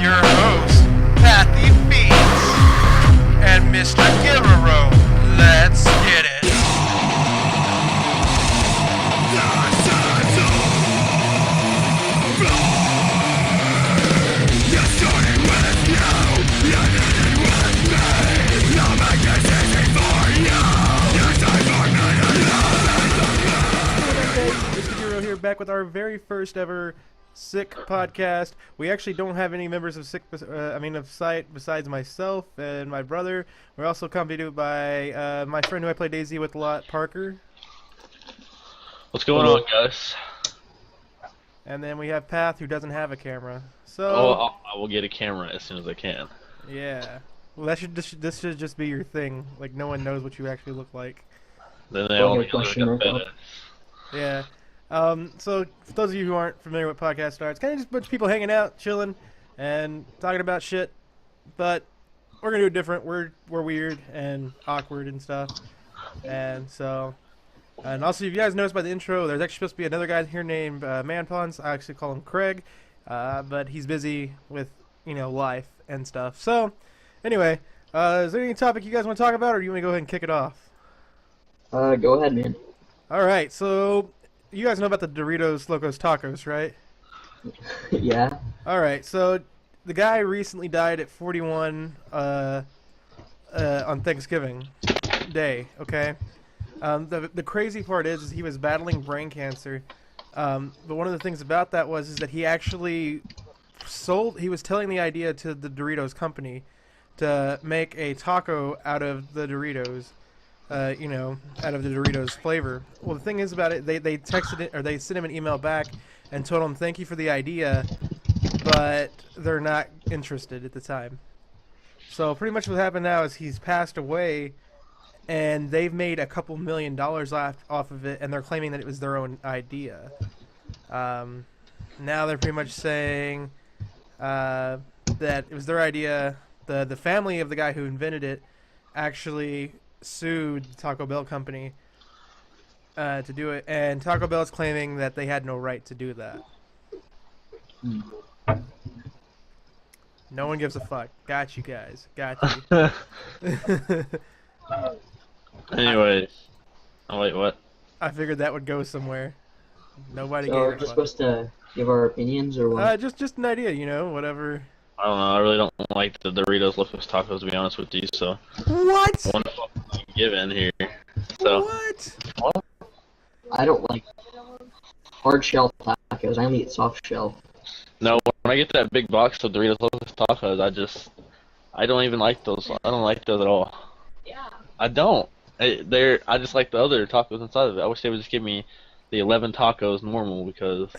your host, Kathy Beats, and Mr. Giroro. Let's get it. Mr. Giroro here, back with our very first ever Sick podcast. We actually don't have any members of Sick, of Sight besides myself and my brother. We're also accompanied by my friend who I play Daisy with a lot, Parker. What's going on, guys? And then we have Path, who doesn't have a camera. So I will get a camera as soon as I can. yeah, well, this should just be your thing. Like, no one knows what you actually look like. Then they all look like a beta. Yeah. So for those of you who aren't familiar with podcasts are, it's kind of just a bunch of people hanging out, chilling, and talking about shit. But we're gonna do it different. We're weird and awkward and stuff. And so, and also, if you guys noticed by the intro, there's actually supposed to be another guy here named Manpons. I actually call him Craig, but he's busy with life and stuff. So, anyway, is there any topic you guys want to talk about, or do you want to go ahead and kick it off? Go ahead, man. All right, so you guys know about the Doritos Locos Tacos, right? Yeah. All right, so the guy recently died at 41 on Thanksgiving Day. Okay. The crazy part is he was battling brain cancer. But one of the things about that was that he actually he was telling the idea to the Doritos company to make a taco out of the Doritos. Out of the Doritos flavor. Well, the thing is about it, they texted it, or they sent him an email back and told him thank you for the idea, but they're not interested at the time. So pretty much what happened now is he's passed away, and they've made a couple $1 million off of it, and they're claiming that it was their own idea. Now they're pretty much saying that it was their idea. The family of the guy who invented it actually sued the Taco Bell company to do it, and Taco Bell's claiming that they had no right to do that. No one gives a fuck. Got you guys. Got you. Anyway, oh wait, what? I figured that would go somewhere. Nobody So gave we're a just fuck. supposed to give our opinions, or what? Just an idea, whatever. I don't know. I really don't like the Doritos Locos Tacos, to be honest with you. So What? one give in here. So What? I don't like hard shell tacos. I only eat soft shell. no, when I get that big box of Doritos Locos Tacos, I don't even like those. I don't like those at all. Yeah. I don't. I just like the other tacos inside of it. I wish they would just give me the 11 tacos normal, because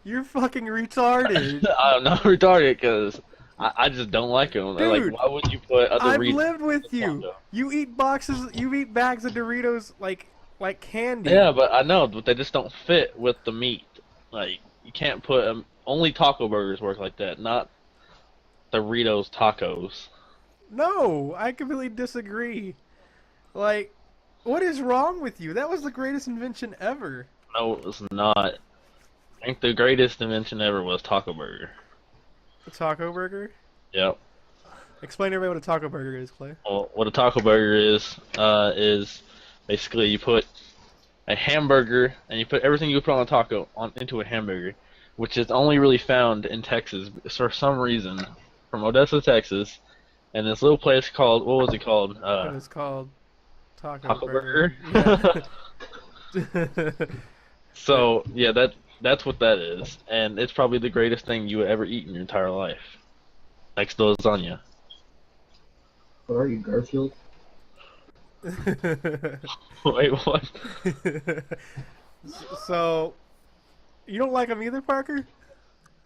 You're fucking retarded. I'm not retarded, because I just don't like them. Dude, Like, why would you put other I've reasons? lived with you. You eat bags of Doritos like candy. Yeah, but I know, but they just don't fit with the meat. Like, you can't put only taco burgers work like that, not Doritos tacos. No, I completely disagree. Like, what is wrong with you? That was the greatest invention ever. No, it was not. I think the greatest invention ever was Taco Burger. A taco burger? Yep. Explain to everybody what a taco burger is, Clay. Well, what a taco burger is basically you put a hamburger and you put everything you put on a taco into a hamburger, which is only really found in Texas for some reason, from Odessa, Texas, and this little place called, what was it called? It was called Taco Burger. Yeah. So yeah, that's what that is, and it's probably the greatest thing you would ever eat in your entire life, next to lasagna. What are you, Garfield? Wait, what? So, you don't like them either, Parker?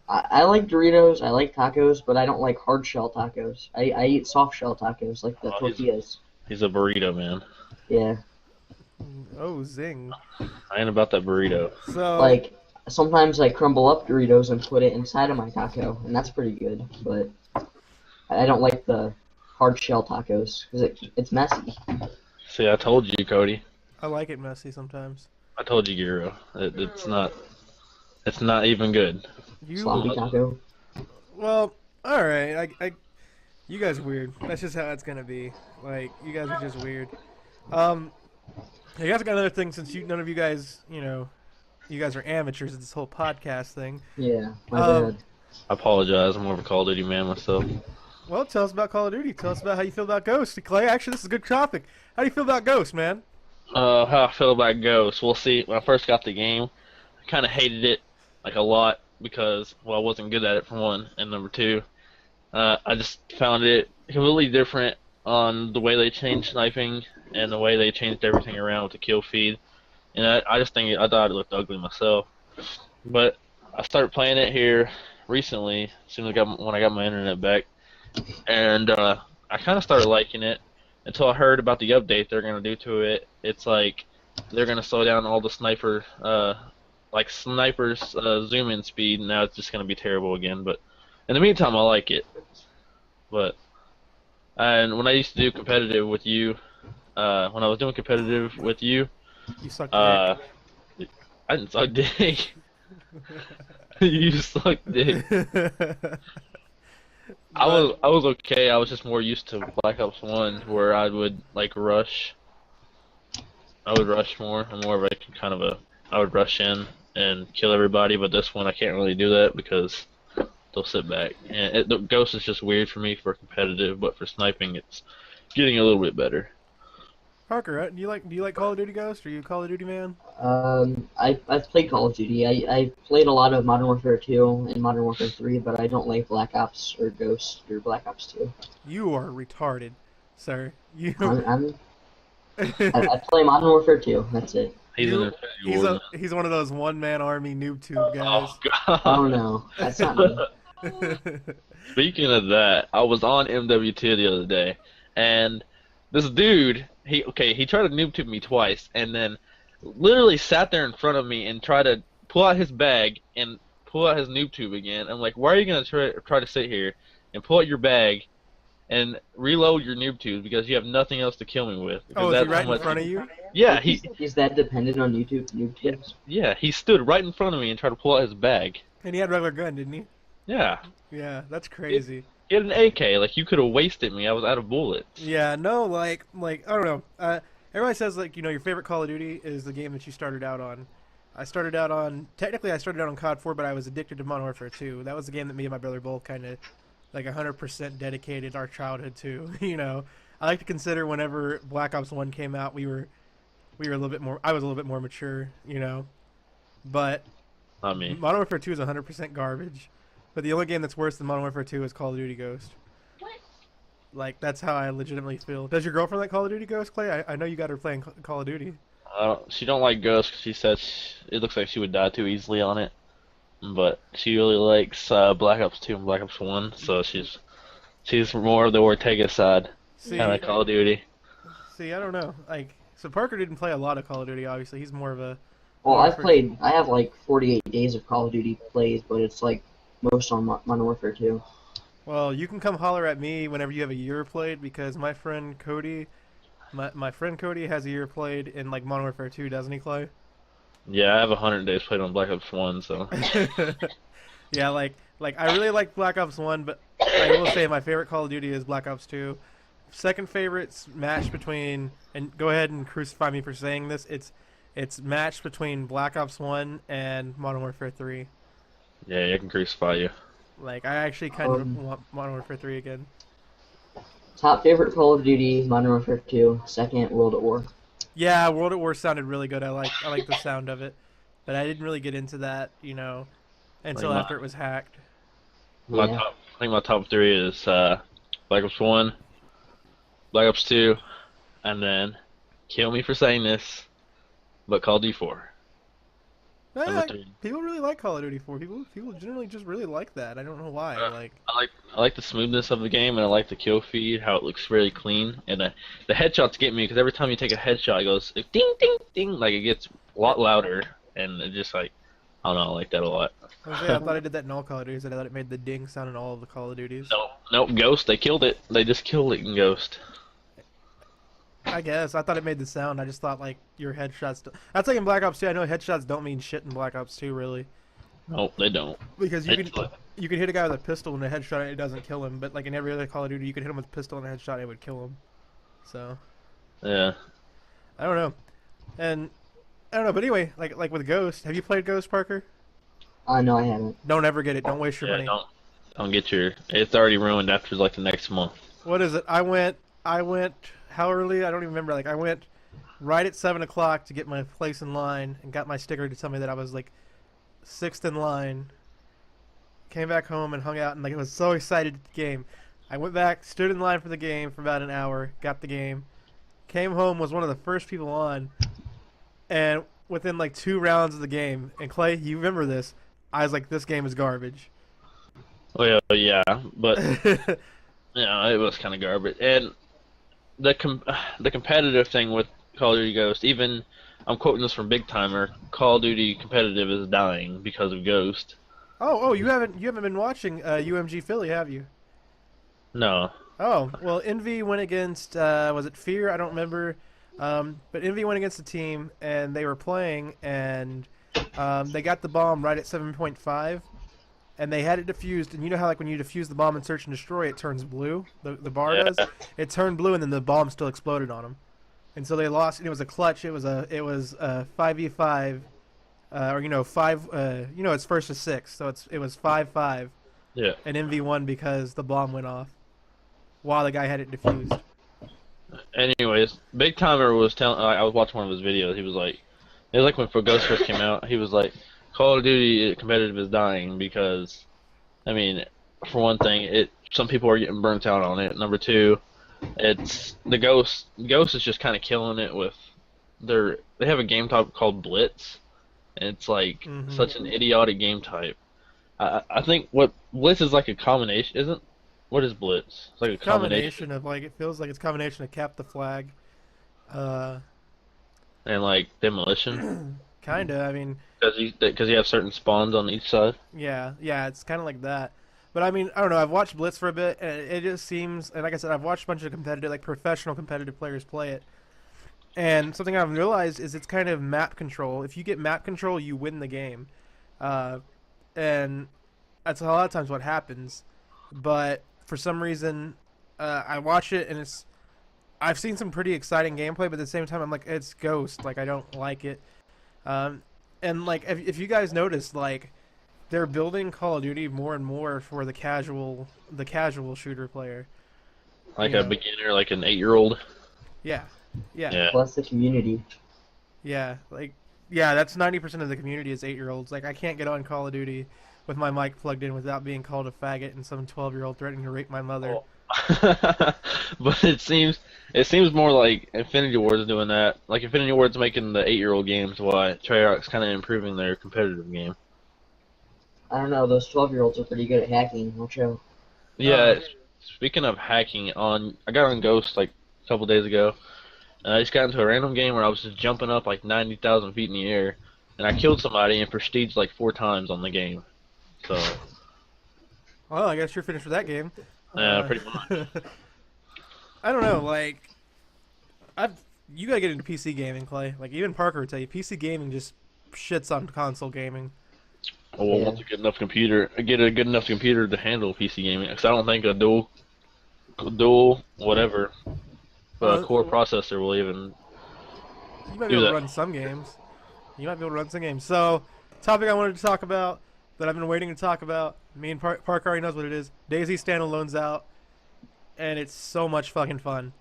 I like Doritos, I like tacos, but I don't like hard shell tacos. I eat soft shell tacos, like the tortillas. He's a burrito man. Yeah. Oh, zing. I ain't about that burrito. So, Like, sometimes I crumble up Doritos and put it inside of my taco, and that's pretty good, but I don't like the hard shell tacos, because it's messy. See, I told you, Cody. I like it messy sometimes. I told you, Giroro. It's not even good. You Sloppy taco. Well, All right, you guys are weird. That's just how it's gonna be. Like, you guys are just weird. Um, I guess I got another thing since none of you guys, you guys are amateurs at this whole podcast thing. Yeah, my Um, bad. I apologize. I'm more of a Call of Duty man myself. well, tell us about Call of Duty. Tell us about how you feel about Ghost. Clay, actually, this is a good topic. How do you feel about Ghost, man? How I feel about Ghost. We'll see. When I first got the game, I kind of hated it like a lot because, well, I wasn't good at it for one, and number two, I just found it completely different on the way they changed sniping and the way they changed everything around with the kill feed. And I just think I thought it looked ugly myself. But I started playing it here recently, as soon as when I got my internet back, and I kind of started liking it until I heard about the update they're gonna do to it. It's like they're gonna slow down all the snipers zoom in speed. Now it's just gonna be terrible again. But in the meantime, I like it. But and when I used to do competitive with you, when I was doing competitive with you, You suck I didn't suck dick. You suck dick. I was okay. I was just more used to Black Ops 1, where I would like rush. I would rush more. I'm more of a kind of a. I would rush in and kill everybody, but this one I can't really do that because they'll sit back. And the Ghost is just weird for me for competitive, but for sniping it's getting a little bit better. Parker, do you like Call of Duty Ghost? Are you a Call of Duty man? I've played Call of Duty. I played a lot of Modern Warfare 2 and Modern Warfare 3, but I don't like Black Ops or Ghost or Black Ops 2. You are retarded, sir. You. I play Modern Warfare 2. That's it. He's You- an Infinity he's one of those one-man army noob tube guys. Oh god. Oh no, that's not me. Speaking of that, I was on MW2 the other day, and this dude, he tried to noob tube me twice, and then literally sat there in front of me and tried to pull out his bag and pull out his noob tube again. I'm like, why are you gonna try to sit here and pull out your bag and reload your noob tube because you have nothing else to kill me with? Because Oh, is he that's right how in much- front of you? Yeah, He's that dependent on YouTube tips. yeah, he stood right in front of me and tried to pull out his bag. And he had a regular gun, didn't he? Yeah, Yeah, that's crazy. he had an AK. Like you could have wasted me. I was out of bullets. Yeah, no, like I don't know. Everybody says like your favorite Call of Duty is the game that you started out on. Technically I started out on COD 4, but I was addicted to Modern Warfare 2. That was the game that me and my brother both kind of like 100% dedicated our childhood to. I like to consider whenever Black Ops 1 came out, we were a little bit more. I was a little bit more mature, but Not me. Modern Warfare 2 is 100% garbage. But the only game that's worse than Modern Warfare 2 is Call of Duty Ghost. Like, that's how I legitimately feel. Does your girlfriend like Call of Duty Ghost, Clay? I know you got her playing Call of Duty. She don't like Ghost 'cause she says it looks like she would die too easily on it. But she really likes Black Ops 2 and Black Ops 1, so she's more of the Ortega side, See, kind of Call of Duty. I don't know. Like, so Parker didn't play a lot of Call of Duty, obviously. He's more of a... Well, I have like 48 days of Call of Duty plays, but it's like most on Modern Warfare 2. Well, you can come holler at me whenever you have a year played, because my friend Cody... My friend Cody has a year played in, like, Modern Warfare 2, doesn't he, Clay? Yeah, I have 100 days played on Black Ops 1, so. Yeah, like I really like Black Ops 1, but I will say my favorite Call of Duty is Black Ops 2. Second favorite's matched between, and go ahead and crucify me for saying this, it's matched between Black Ops 1 and Modern Warfare 3. Yeah, I can crucify you. Like, I actually kind of want Modern Warfare 3 again. Top favorite Call of Duty, Modern Warfare 2. Second, World at War. Yeah, World at War sounded really good. I like the sound of it, but I didn't really get into that, until after it was hacked. I think my top three is Black Ops 1, Black Ops 2, and then, kill me for saying this, but Call of Duty 4. Number 3. People really like Call of Duty 4. People generally just really like that. I don't know why. I like the smoothness of the game, and I like the kill feed, how it looks really clean, and the headshots get me because every time you take a headshot, it goes ding ding ding, like it gets a lot louder, and it just like I don't know, I like that a lot. I thought I did that in all Call of Duties. I thought it made the ding sound in all of the Call of Duties. Nope, Ghost, they killed it. They just killed it in Ghost. I guess. I thought it made the sound. I just thought, like, your headshots... That's like in Black Ops 2. I know headshots don't mean shit in Black Ops 2, really. Nope, they don't. Because you They can hit a guy with a pistol and a headshot and it doesn't kill him, but like in every other Call of Duty, you could hit him with a pistol and a headshot and it would kill him. So Yeah. I don't know, and I don't know. But anyway, like with Ghost, have you played Ghost, Parker? No, I haven't. Don't ever get it. Don't waste your Yeah, money. don't get your. It's already ruined after like the next month. What is it? I went. How early? I don't even remember. Like I went right at 7 o'clock to get my place in line and got my sticker to tell me that I was like 6th in line. Came back home and hung out and like I was so excited at the game. I went back, stood in line for the game for about an hour, got the game, came home, was one of the first people on, and within like 2 rounds of the game, and Clay, you remember this, I was like, this game is garbage. Well, yeah, but yeah, it was kind of garbage. And the competitive thing with Call of Duty Ghost, even I'm quoting this from Big Timer, Call of Duty competitive is dying because of Ghost. Oh, you haven't been watching UMG Philly, have you? No. Oh, well, Envy went against, was it Fear? I don't remember. But Envy went against a team, and they were playing, and they got the bomb right at 7.5, and they had it defused. And you know how, like, when you defuse the bomb in Search and Destroy, it turns blue? The bar does? It turned blue, and then the bomb still exploded on them. And so they lost, and it was a clutch. It was a 5v5, or, you know, 5, you know, it's first to 6, so it was 5-5. Yeah. And Envy won because the bomb went off while the guy had it defused. Anyways, Big Timer was telling. I was watching one of his videos. He was like, it was like when Ghost first came out. He was like, Call of Duty competitive is dying because, I mean, for one thing, some people are getting burnt out on it. Number two, it's the Ghost is just kind of killing it with they have a game type called Blitz, and it's like such an idiotic game type. I think what Blitz is like a combination, isn't? What is Blitz? It's like a combination of like, it feels like it's a combination of Cap the Flag, and like Demolition. kinda. I mean, because you have certain spawns on each side. yeah, it's kind of like that. But I mean, I don't know. I've watched Blitz for a bit, and it just seems, and like I said, I've watched a bunch of competitive, like professional competitive players play it. And something I've realized is it's kind of map control. If you get map control, you win the game. And that's a lot of times what happens. But for some reason, I watch it and I've seen some pretty exciting gameplay, but at the same time, I'm like, it's Ghost. Like, I don't like it. And like, if you guys notice, like, they're building Call of Duty more and more for the casual shooter player. Like a beginner, like an 8-year-old. Yeah. Plus the community. Yeah, like, yeah, that's 90% of the community is 8-year-olds. Like, I can't get on Call of Duty with my mic plugged in without being called a faggot and some 12-year-old threatening to rape my mother. Oh. But it seems more like Infinity Ward's doing that. Like Infinity Ward's making the 8-year-old games, while Treyarch's kind of improving their competitive game. I don't know, those 12-year-olds are pretty good at hacking. Watch out. Yeah. Speaking of hacking, I got on Ghost like a couple days ago. And I just got into a random game where I was just jumping up like 90,000 feet in the air, and I killed somebody and prestiged like 4 times on the game. So. Well, I guess you're finished with that game. Yeah, pretty much. I don't know, like, you gotta get into PC gaming, Clay. Like, even Parker would tell you, PC gaming just shits on console gaming. Oh, well, once you get a good enough computer to handle PC gaming, because I don't think a dual whatever core processor will even. You might be able to run some games. So, topic I wanted to talk about that I've been waiting to talk about. Me and Parker already knows what it is. DayZ standalone's out, and it's so much fucking fun.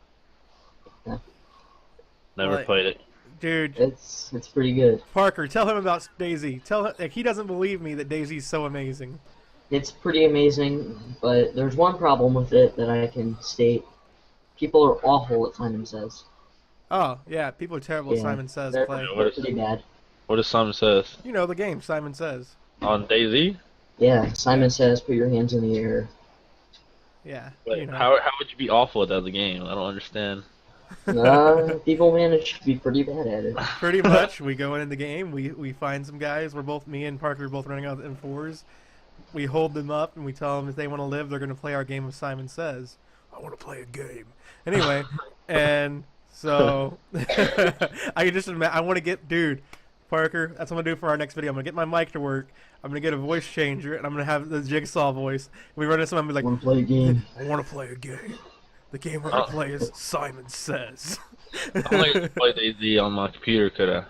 Never played it. Dude, it's pretty good. Parker, tell him about DayZ. Tell him, like, he doesn't believe me that DayZ's so amazing. It's pretty amazing, but there's one problem with it that I can state. People are awful at Simon Says. Oh, yeah, people are terrible at Simon Says, They're Clay. pretty bad. What does Simon Says? You know the game, Simon Says. On DayZ? Yeah, Simon Says, put your hands in the air. Yeah. Wait, you know. how would you be awful at that the game? I don't understand. People manage to be pretty bad at it. Pretty much, we go in the game, we find some guys, me and Parker are both running out with M4s. We hold them up and we tell them if they want to live, they're going to play our game of Simon Says. I want to play a game. Anyway, and so I can just imagine, I want to get, dude, Parker, that's what I'm gonna do for our next video. I'm gonna get my mic to work. I'm gonna get a voice changer, and I'm gonna have the Jigsaw voice. We run into someone and be like, Want to play a game? I want to play a game. The game we're gonna play is Simon Says. I only play DayZ on my computer, could I?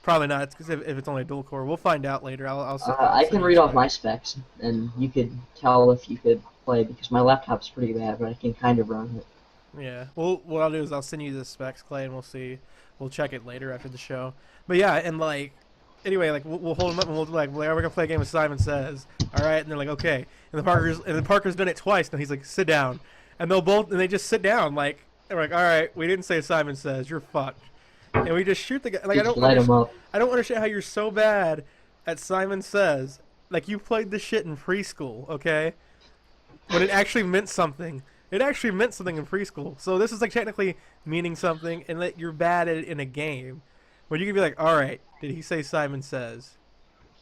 Probably not, because if it's only dual core. We'll find out later. I can read off my specs, and you could tell if you could play, because my laptop's pretty bad, but I can kind of run it. Yeah. Well, what I'll do is I'll send you the specs, Clay, and we'll see. We'll check it later after the show. But yeah, and like, anyway, like we'll hold them up and we'll be like, well, we're gonna play a game with Simon Says. All right, and they're like, okay. And the Parker's done it twice. And he's like, sit down. And they just sit down. Like they're like, all right, we didn't say Simon Says. You're fucked. And we just shoot the guy. Like Just light him up. I don't understand how you're so bad at Simon Says. Like you played this shit in preschool, okay? When it actually meant something. It actually meant something in preschool. So this is like technically meaning something, and that you're bad at it in a game. When you can be like, all right, did he say Simon Says?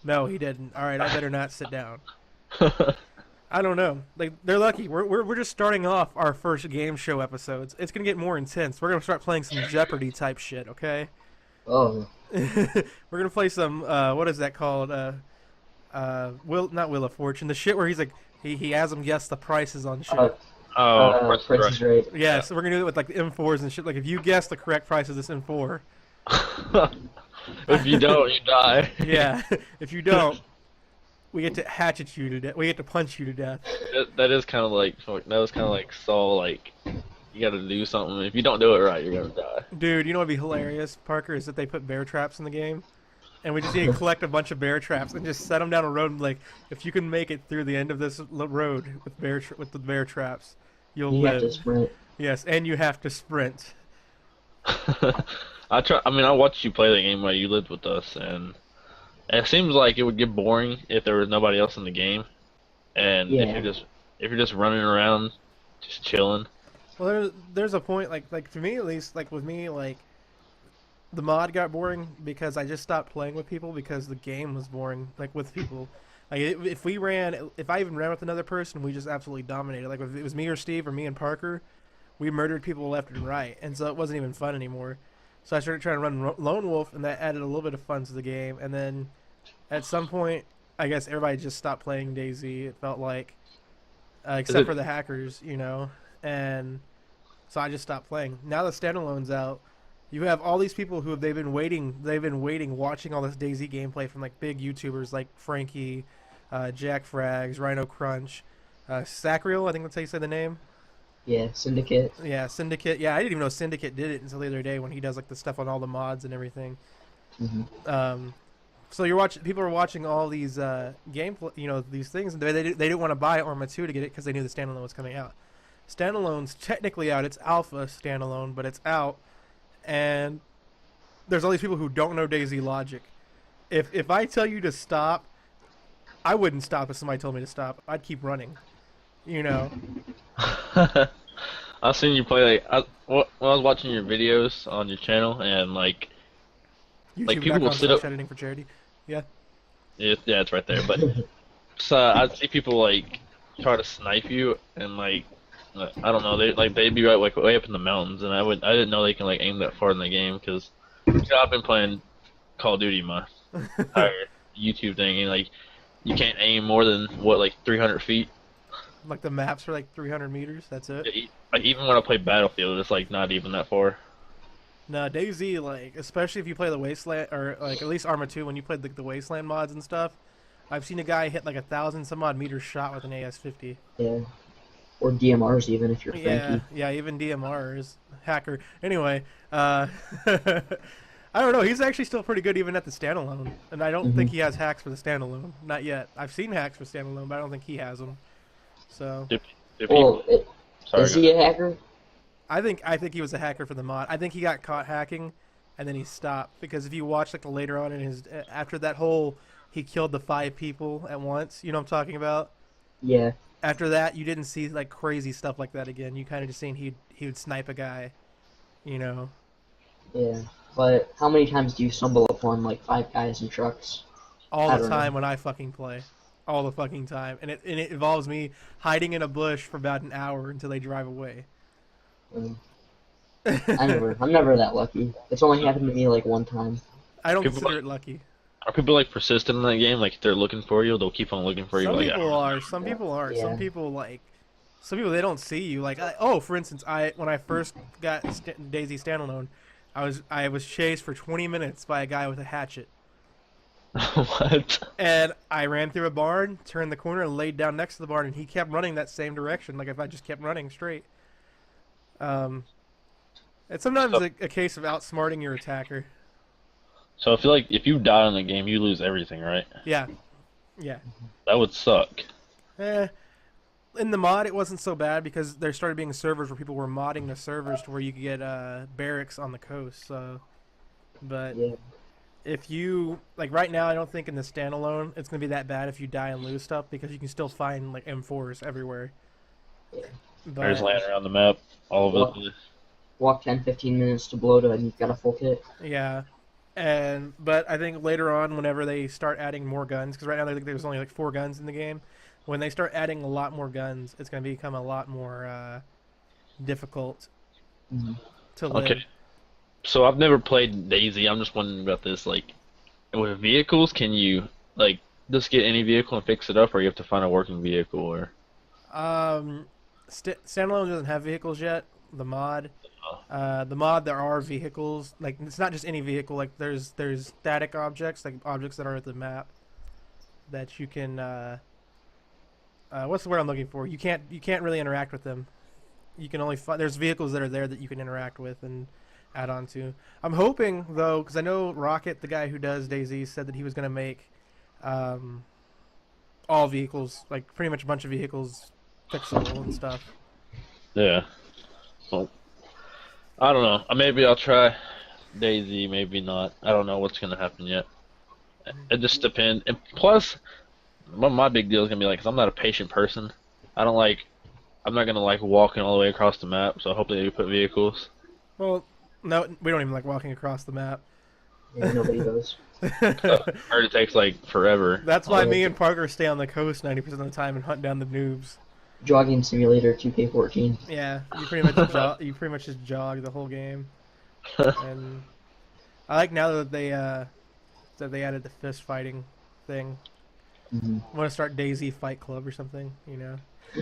No, he didn't. All right, I better not sit down. I don't know. Like they're lucky. We're just starting off our first game show episodes. It's gonna get more intense. We're gonna start playing some Jeopardy type shit. Okay. Oh. We're gonna play some. What is that called? Not Wheel of Fortune. The shit where he's like he has them guess the prices on shit. Price is Right. Yeah, so we're gonna do it with like the M4s and shit. Like if you guess the correct price of this M4. If you don't, you die. Yeah. If you don't, we get to hatchet you to death. We get to punch you to death. That is kind of like so like you got to do something. If you don't do it right, you're gonna die. Dude, you know what'd be hilarious, Parker, is that they put bear traps in the game, and we just need to collect a bunch of bear traps and just set them down a road. And like, if you can make it through the end of this road with the bear traps, you'll You live. have to sprint. Yes, and you have to sprint. I watched you play the game while you lived with us, and it seems like it would get boring if there was nobody else in the game, and Yeah. if you're just running around, just chilling. Well, there's a point, like to me at least, like with me, like the mod got boring because I just stopped playing with people because the game was boring, like with people. Like if I even ran with another person, we just absolutely dominated. Like if it was me or Steve or me and Parker, we murdered people left and right, and so it wasn't even fun anymore. So I started trying to run Lone Wolf, and that added a little bit of fun to the game. And then at some point, I guess everybody just stopped playing DayZ. It felt like, except for the hackers, you know. And so I just stopped playing. Now the standalone's out, you have all these people who they've been waiting, watching all this DayZ gameplay from like big YouTubers like Frankie, Jack Frags, Rhino Crunch, Sacriel, I think that's how you say the name. Yeah, Syndicate. Yeah, Syndicate. Yeah, I didn't even know Syndicate did it until the other day when he does like the stuff on all the mods and everything. Mm-hmm. So people are watching all these gameplay, you know, these things, and they didn't want to buy Arma 2 to get it because they knew the standalone was coming out. Standalone's technically out. It's alpha standalone, but it's out, and there's all these people who don't know DayZ logic. If I tell you to stop, I wouldn't stop if somebody told me to stop. I'd keep running. You know. I've seen you play when I was watching your videos on your channel, and like people will sit up. Editing for charity. Yeah. Yeah, it's right there. But so I'd see people like try to snipe you, and like I don't know, they'd be like way up in the mountains, and I didn't know they can like aim that far in the game because I've been playing Call of Duty my entire YouTube thing, and like you can't aim more than like 300 feet. Like the maps are like 300 meters. That's it. Like even when I play Battlefield, it's like not even that far. No, DayZ, like especially if you play the Wasteland or like at least Arma 2 when you played the Wasteland mods and stuff, I've seen a guy hit like 1,000 some odd meters shot with an AS-50. Yeah. Or DMRs even if you're Frankie. Yeah, even DMRs. Hacker. Anyway, I don't know. He's actually still pretty good even at the standalone, and I don't think he has hacks for the standalone. Not yet. I've seen hacks for standalone, but I don't think he has them. So. Is he a hacker? I think he was a hacker for the mod. I think he got caught hacking, and then he stopped because if you watch like the later on in his after that whole he killed the 5 people at once. You know what I'm talking about? Yeah. After that, you didn't see like crazy stuff like that again. You kind of just seen he would snipe a guy, you know. Yeah, but how many times do you stumble upon like 5 guys in trucks? All the time when I fucking play. All the fucking time, and it involves me hiding in a bush for about an hour until they drive away. I'm never that lucky. It's only happened to me like one time. I don't People consider like- it lucky. Are people like persistent in that game? Like if they're looking for you, they'll keep on looking for you. Some Like people are. Some Yeah. people aren't. Some Yeah. people they don't see you. Like for instance, when I first got Daisy standalone, I was chased for 20 minutes by a guy with a hatchet, What? and I ran through a barn, turned the corner, and laid down next to the barn, and he kept running that same direction. Like if I just kept running straight. It's sometimes a case of outsmarting your attacker. So I feel like if you die in the game, you lose everything, right? Yeah, yeah. That would suck. In the mod, it wasn't so bad because there started being servers where people were modding the servers to where you could get barracks on the coast. So, but Yeah. if you like right now, I don't think in the standalone it's gonna be that bad if you die and lose stuff because you can still find like M4s everywhere. Yeah. They're just But laying around the map all over the Well- place. Walk 10-15 minutes to blow to and you've got a full kit. yeah, but I think later on, whenever they start adding more guns, because right now there's only like 4 guns in the game. When they start adding a lot more guns, it's gonna become a lot more difficult Mhm. to live. Okay. So I've never played Daisy. I'm just wondering about this. Like, with vehicles, can you like just get any vehicle and fix it up, or you have to find a working vehicle? Or Standalone doesn't have vehicles yet. The mod, there are vehicles. Like it's not just any vehicle. Like there's static objects, like objects that are at the map that you can. What's the word I'm looking for? You can't really interact with them. You can only there's vehicles that are there that you can interact with and add on to. I'm hoping though, because I know Rocket, the guy who does DayZ, said that he was gonna make all vehicles, like pretty much a bunch of vehicles, fixable and stuff. yeah. Well, I don't know. Maybe I'll try Daisy. Maybe not. I don't know what's gonna happen yet. It just depends. And plus, my big deal is gonna be like, 'cause I'm not a patient person. I'm not gonna like walking all the way across the map. So hopefully they put vehicles. Well, no, we don't even like walking across the map. Yeah, nobody goes. I heard it takes like forever. That's why Oh, me okay. and Parker stay on the coast 90% of the time and hunt down the noobs. Jogging Simulator 2K14. Yeah, you pretty much just jog the whole game. And I like now that they added the fist fighting thing. Mhm. I want to start Daisy Fight Club or something, you know.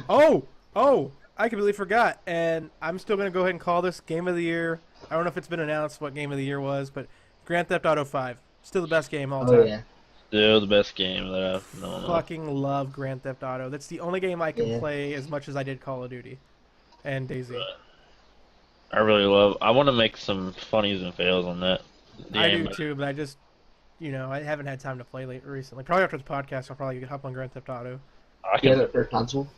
Oh, I completely forgot, and I'm still gonna go ahead and call this Game of the Year. I don't know if it's been announced what Game of the Year was, but Grand Theft Auto 5, still the best game all Oh time. yeah. Still the best game that I've known. Fucking love Grand Theft Auto. That's the only game I can Yeah. play as much as I did Call of Duty and DayZ. I really love. I want to make some funnies and fails on that I game. do too, but I just, I haven't had time to play recently. Probably after the podcast, I'll probably hop on Grand Theft Auto. I Do you have can. it for a console?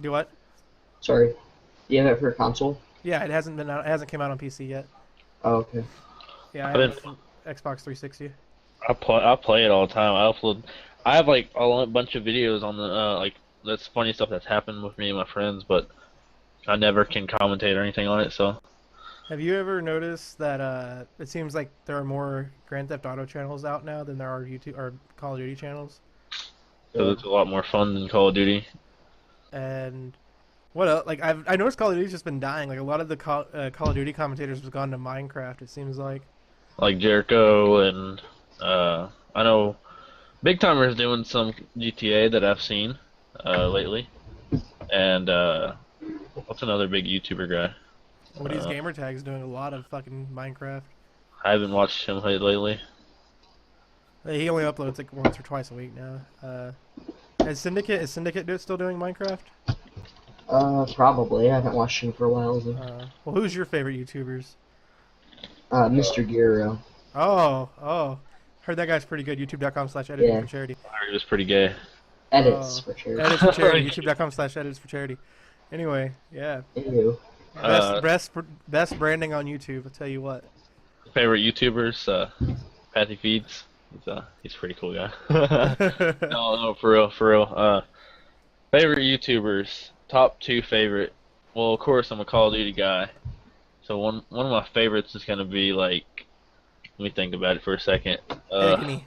Do what? Sorry. Do you have it for a console? Yeah, it hasn't been out. It hasn't came out on PC yet. Oh, okay. Yeah, I I've have Xbox 360. I play it all the time. I have like a bunch of videos on the like that's funny stuff that's happened with me and my friends, but I never can commentate or anything on it. So Have you ever noticed that it seems like there are more Grand Theft Auto channels out now than there are YouTube or Call of Duty channels? it's a lot more fun than Call of Duty. And what else? Like I noticed Call of Duty's just been dying. Like a lot of the Call of Duty commentators have gone to Minecraft. It seems like. Like Jericho and I know Big Timer is doing some GTA that I've seen lately, and what's another big YouTuber guy? Woody's Gamertag's doing a lot of fucking Minecraft. I haven't watched him lately. He only uploads like once or twice a week now. Is Syndicate still doing Minecraft? Probably. I haven't watched him for a while. Though. Well, who's your favorite YouTubers? Mr. Giroro. Oh. Heard that guy's pretty good. YouTube.com/editing Yeah. for charity. I heard he was pretty gay. Edits for sure. Edits for charity. YouTube.com/edits for charity. Anyway, yeah. Ew. Best branding on YouTube. I'll tell you what. Favorite YouTubers, Patty Feeds. He's a pretty cool guy. No, for real. Favorite YouTubers, top 2 favorite. Well, of course, I'm a Call of Duty guy. So one of my favorites is gonna be like. Let me think about it for a second. Agony.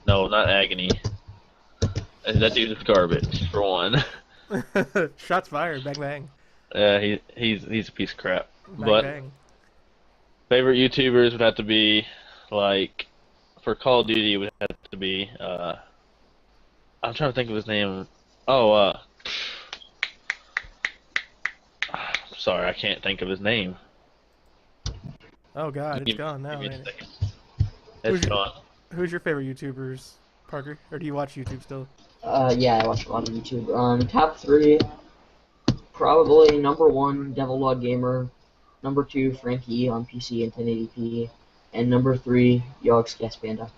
No, not Agony. That dude is garbage for one. Shots fired. Bang bang. He's a piece of crap. Bang But bang. favorite YouTubers would have to be like for Call of Duty, it would have to be. I'm trying to think of his name. Oh, sorry, I can't think of his name. Oh God, it's Give- gone give now. me a Ain't it? second. Who's It's your- gone. Who's your favorite YouTubers, Parker? Or do you watch YouTube still? Yeah, I watch a lot of YouTube. Top 3, probably number 1, Devil Gamer. Number 2, Frankie on PC and 1080p. And number 3, Yogg's Gas Panda.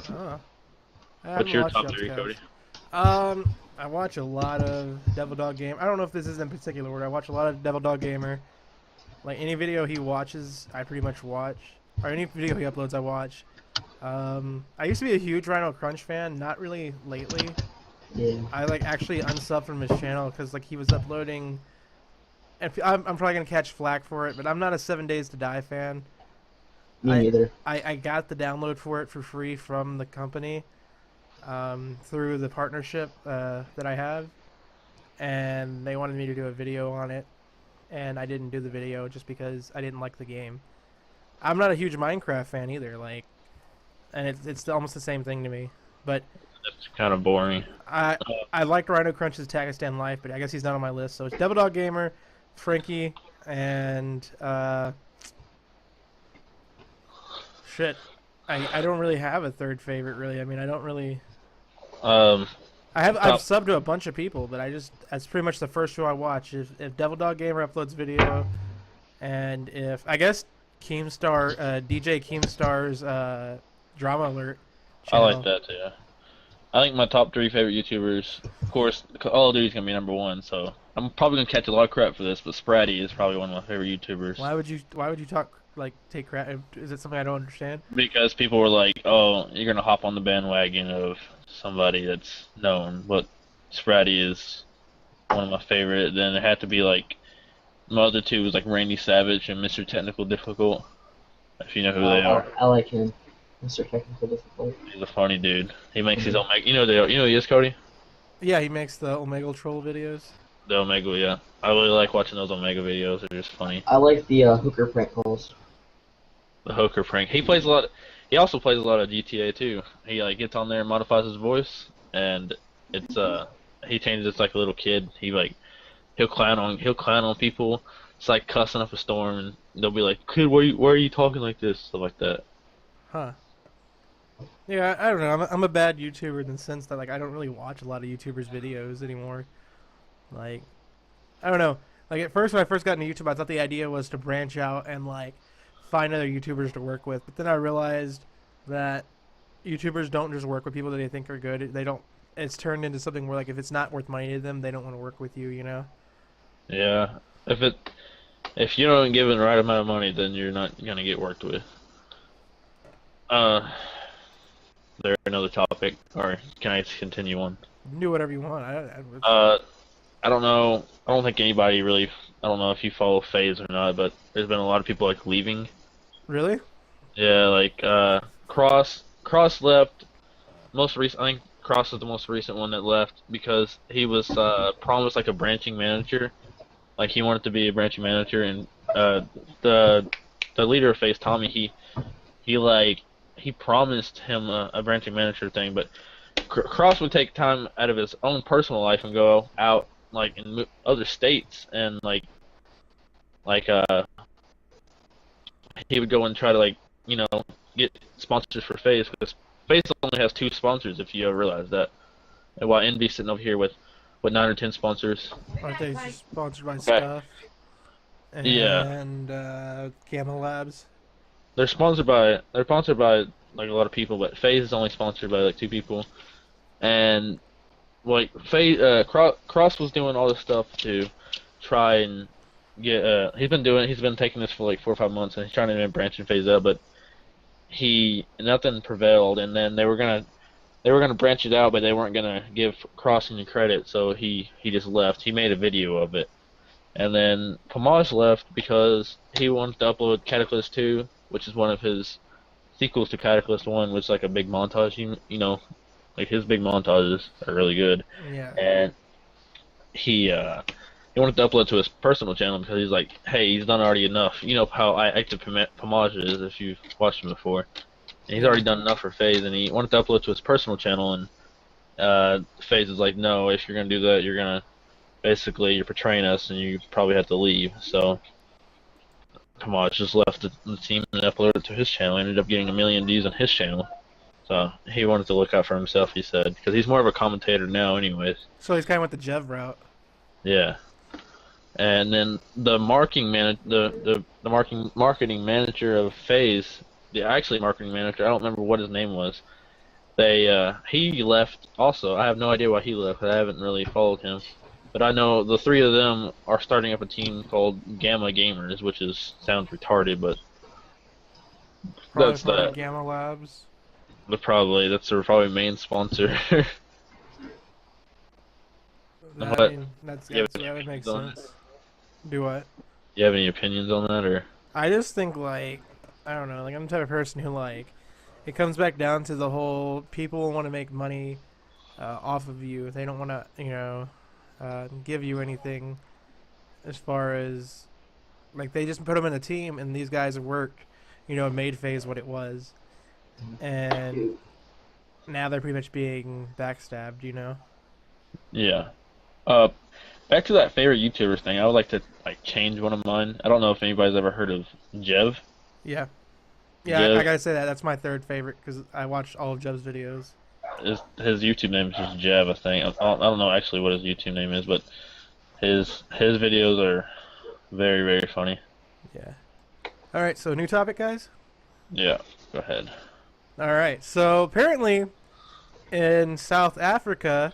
Oh. I What's haven't your watched top Yogg's 3, Cast. Cody? I watch a lot of Devil Dog Gamer. I don't know if this is in particular order. I watch a lot of Devil Dog Gamer. Like any video he watches, I pretty much watch. Or any video he uploads, I watch. I used to be a huge Rhino Crunch fan. Not really lately. Yeah. I like actually unsubbed from his channel because like he was uploading. And I'm probably gonna catch flack for it, but I'm not a 7 Days to Die fan. Me neither. I got the download for it for free from the company through the partnership that I have, and they wanted me to do a video on it, and I didn't do the video just because I didn't like the game. I'm not a huge Minecraft fan either, like, and it's almost the same thing to me. But That's kind of boring. I liked Rhino Crunch's Takistan Life, but I guess he's not on my list. So it's Devil Dog Gamer, Frankie, and shit. I don't really have a third favorite, really. I mean, I don't really. Um, I've Oh. subbed to a bunch of people, but that's pretty much the first show I watch. If Devil Dog Gamer uploads video, and if I guess Keemstar, DJ Keemstar's Drama Alert I channel. like that too. I think my top 3 favorite YouTubers, of course, Call of Duty's gonna be number 1. So I'm probably gonna catch a lot of crap for this, but Spratty is probably one of my favorite YouTubers. Why would you take crap? Is it something I don't understand? Because people were like, "Oh, you're gonna hop on the bandwagon of somebody that's known," but Spratty is one of my favorite. Then it had to be like my other 2 was like Randy Savage and Mr. Technical Difficult. If you know who they are, I like him. Mr. Technical Difficult. he's a funny dude. He makes his Omega. You know who he is, Cody? Yeah, he makes the Omegle Troll videos. The Omega, yeah. I really like watching those Omega videos. They're just funny. I like the hooker prank calls. The hooker prank. He plays a lot. He also plays a lot of GTA too. He like gets on there and modifies his voice, and it's he changes it like a little kid. He like he'll clown on people. It's like cussing up a storm, and they'll be like, "Kid, why are you talking like this?" Stuff like that. Huh. Yeah, I don't know. I'm a bad YouTuber in the sense that like I don't really watch a lot of YouTubers' videos anymore. Like, I don't know. Like at first when I first got into YouTube, I thought the idea was to branch out and like find other YouTubers to work with. But then I realized that YouTubers don't just work with people that they think are good. They don't. It's turned into something where like if it's not worth money to them, they don't want to work with you. You know. Yeah. If you don't give it the right amount of money, then you're not gonna get worked with. There another topic, or can I continue on? You can do whatever you want. I don't know. I don't think anybody really. I don't know if you follow FaZe or not, but there's been a lot of people like leaving. Really? Yeah, like Cross left. Most recent, I think Cross is the most recent one that left because he was promised like a branching manager. Like he wanted to be a branching manager, and the leader of FaZe, Tommy, he promised him a branching manager thing, but Cross would take time out of his own personal life and go out like in other states and like he would go and try to like get sponsors for FaZe because FaZe only has 2 sponsors if you ever realize that. And while Envy's sitting over here with 9 or 10 sponsors. Aren't they sponsored by Stuff? And, Yeah. And Gamma Labs. They're sponsored by like a lot of people, but FaZe is only sponsored by like 2 people. And like FaZe, Cross was doing all this stuff to try and get. He's been taking this for like 4 or 5 months, and he's trying to branch and phase out, but nothing prevailed. And then they were gonna branch it out, but they weren't gonna give Cross any credit, so he just left. He made a video of it, and then Pomage left because he wanted to upload Cataclysm 2, which is one of his sequels to Cataclysm 1, which is like a big montage. You know, like his big montages are really good. Yeah. And he wanted to upload to his personal channel because he's like, hey, he's done already enough. You know how active Pomage is if you've watched him before. And he's already done enough for FaZe, and he wanted to upload to his personal channel, and FaZe is like, no, if you're going to do that, you're portraying us, and you probably have to leave. So Pomage just left the team and uploaded it to his channel. He ended up getting 1 million views on his channel. So he wanted to look out for himself, he said, because he's more of a commentator now anyways. So he's kind of with the Jev route. Yeah. And then the marketing manager of FaZe, the marketing manager, I don't remember what his name was. He left also. I have no idea why he left. I haven't really followed him. But I know the three of them are starting up a team called Gamma Gamers, which sounds retarded, but Probably that's that. Gamma Labs. But that's their probably main sponsor. I mean, that would make sense. Do what? You have any opinions on that, or? I just think, like, I don't know, like, I'm the type of person who, like, it comes back down to the whole people want to make money off of you. They don't want to, you know, give you anything as far as, like, they just put them in a team, and these guys have worked, you know, made FaZe what it was. And now they're pretty much being backstabbed, you know? Yeah. Back to that favorite YouTuber thing, I would like to change one of mine. I don't know if anybody's ever heard of Jev. Yeah. Jev. I gotta say that's my third favorite because I watched all of Jev's videos. His YouTube name is just Jev, I think. I don't know actually what his YouTube name is, but his videos are very, very funny. Yeah. All right, so new topic, guys? Yeah, go ahead. All right, so apparently in South Africa,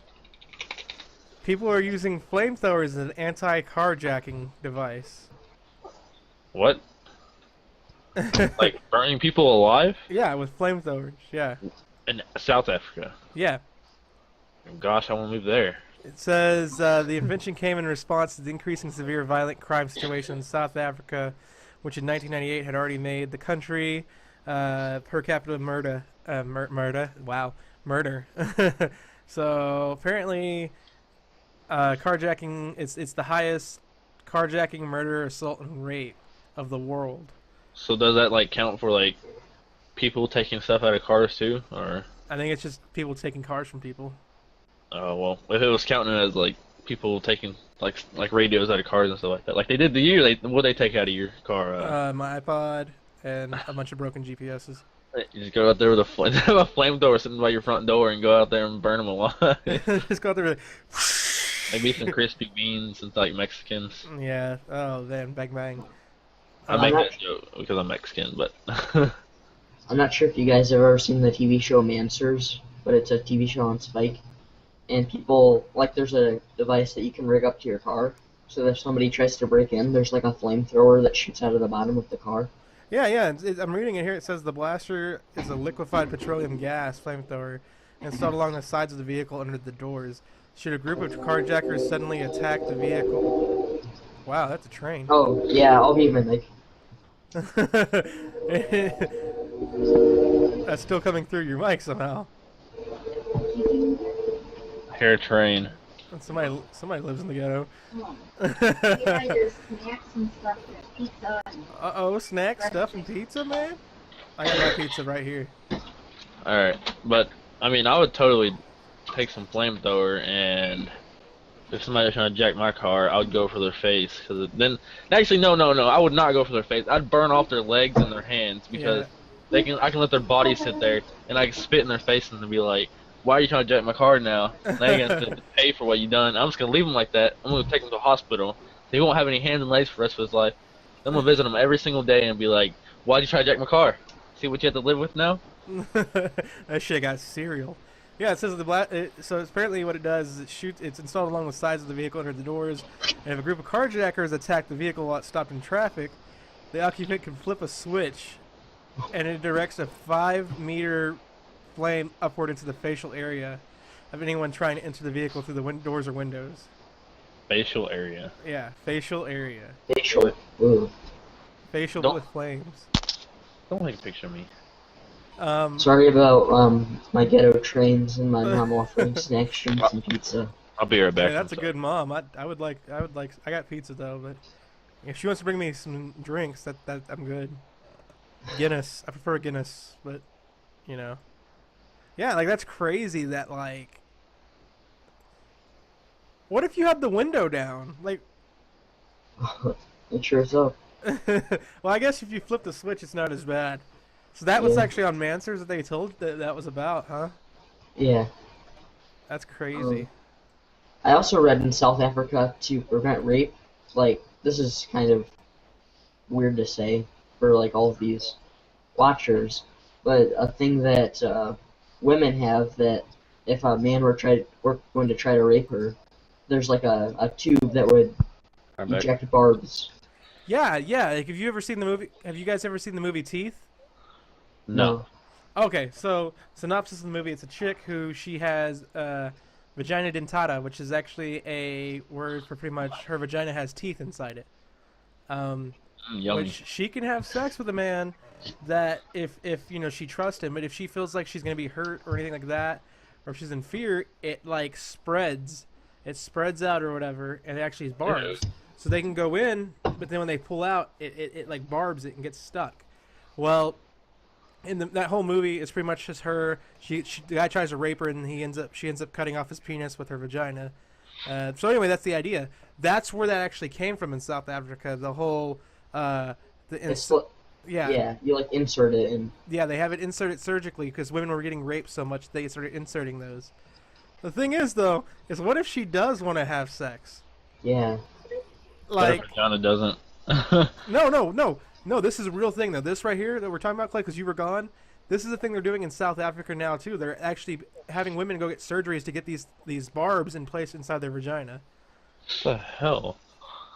people are using flamethrowers as an anti-carjacking device. What? Like burning people alive? Yeah, with flamethrowers, yeah. In South Africa? Yeah. Gosh, I want to move there. It says the invention came in response to the increasing severe violent crime situation in South Africa, which in 1998 had already made the country per capita murder. So apparently, carjacking it's the highest carjacking, murder, assault, and rape of the world. So does that count for people taking stuff out of cars too, or? I think it's just people taking cars from people. Oh well, if it was counting as people taking like radios out of cars and stuff like that, like they did the year, what they take out of your car? My iPod and a bunch of broken GPSs. You just go out there with a flamethrower sitting by your front door and go out there and burn them alive. Just go out there with Maybe some crispy beans and Mexicans. Yeah. Oh man, bang bang. I make that joke because I'm Mexican, but. I'm not sure if you guys have ever seen the TV show Mansers, but it's a TV show on Spike. And people, there's a device that you can rig up to your car, so that if somebody tries to break in, there's a flamethrower that shoots out of the bottom of the car. Yeah. I'm reading it here. It says the blaster is a liquefied petroleum gas flamethrower installed along the sides of the vehicle under the doors. Should a group of carjackers suddenly attack the vehicle? Wow, that's a train. Oh, yeah, I'll be my mic. That's still coming through your mic somehow. Hair train. Somebody lives in the ghetto. Uh-oh, snacks, stuff, and pizza, man? I got my pizza right here. Alright, but, I mean, I would totally take some flamethrower, and if somebody was trying to jack my car, I would go for their face. Actually, no, I would not go for their face. I'd burn off their legs and their hands, because I can let their bodies sit there, and I can spit in their face and be like, why are you trying to jack my car now? Now you're going to pay for what you done. I'm just going to leave him like that. I'm going to take him to the hospital. He won't have any hands and legs for the rest of his life. I'm going to visit him every single day and be like, why'd you try to jack my car? See what you have to live with now? That shit got cereal. Yeah, it says so apparently what it does is it's installed along the sides of the vehicle under the doors, and if a group of carjackers attack the vehicle while it's stopped in traffic, the occupant can flip a switch, and it directs a 5-meter flame upward into the facial area of anyone trying to enter the vehicle through the doors or windows. Facial area? Yeah, facial area. Facial. Ooh. Facial with flames. Don't take a picture of me. Sorry about my ghetto trains and my mom offering snacks, drinks, and pizza. I'll be right back. Yeah, that's a good mom. I would like. I got pizza though, but if she wants to bring me some drinks, that I'm good. Guinness. I prefer Guinness, but you know. Yeah, like that's crazy. That like. What if you had the window down? Like. It sure is up. Well, I guess if you flip the switch, it's not as bad. So that was actually on Mansers that they told that was about, huh? Yeah. That's crazy. I also read in South Africa to prevent rape. Like, this is kind of weird to say for like all of these watchers, but a thing that women have that if a man were going to try to rape her, there's like a tube that would eject barbs. Yeah. Like, have you ever seen the movie? Have you guys ever seen the movie Teeth? No. Okay, so synopsis of the movie: it's a chick who she has vagina dentata, which is actually a word for pretty much her vagina has teeth inside it. Which she can have sex with a man that if you know she trusts him, but if she feels like she's gonna be hurt or anything like that, or if she's in fear, it like spreads out or whatever, and it actually is barbs. So they can go in, but then when they pull out, it like barbs it and gets stuck. Well, in that whole movie, it's pretty much just her. The guy tries to rape her, and she ends up cutting off his penis with her vagina. So anyway, that's the idea. That's where that actually came from in South Africa. The whole yeah, you like insert it in. Yeah, they have it inserted surgically because women were getting raped so much they started inserting those. The thing is, though, is what if she does want to have sex? Yeah. Like vagina doesn't. No, this is a real thing, though. This right here that we're talking about, Clay, because you were gone, this is the thing they're doing in South Africa now, too. They're actually having women go get surgeries to get these barbs in place inside their vagina. What the hell?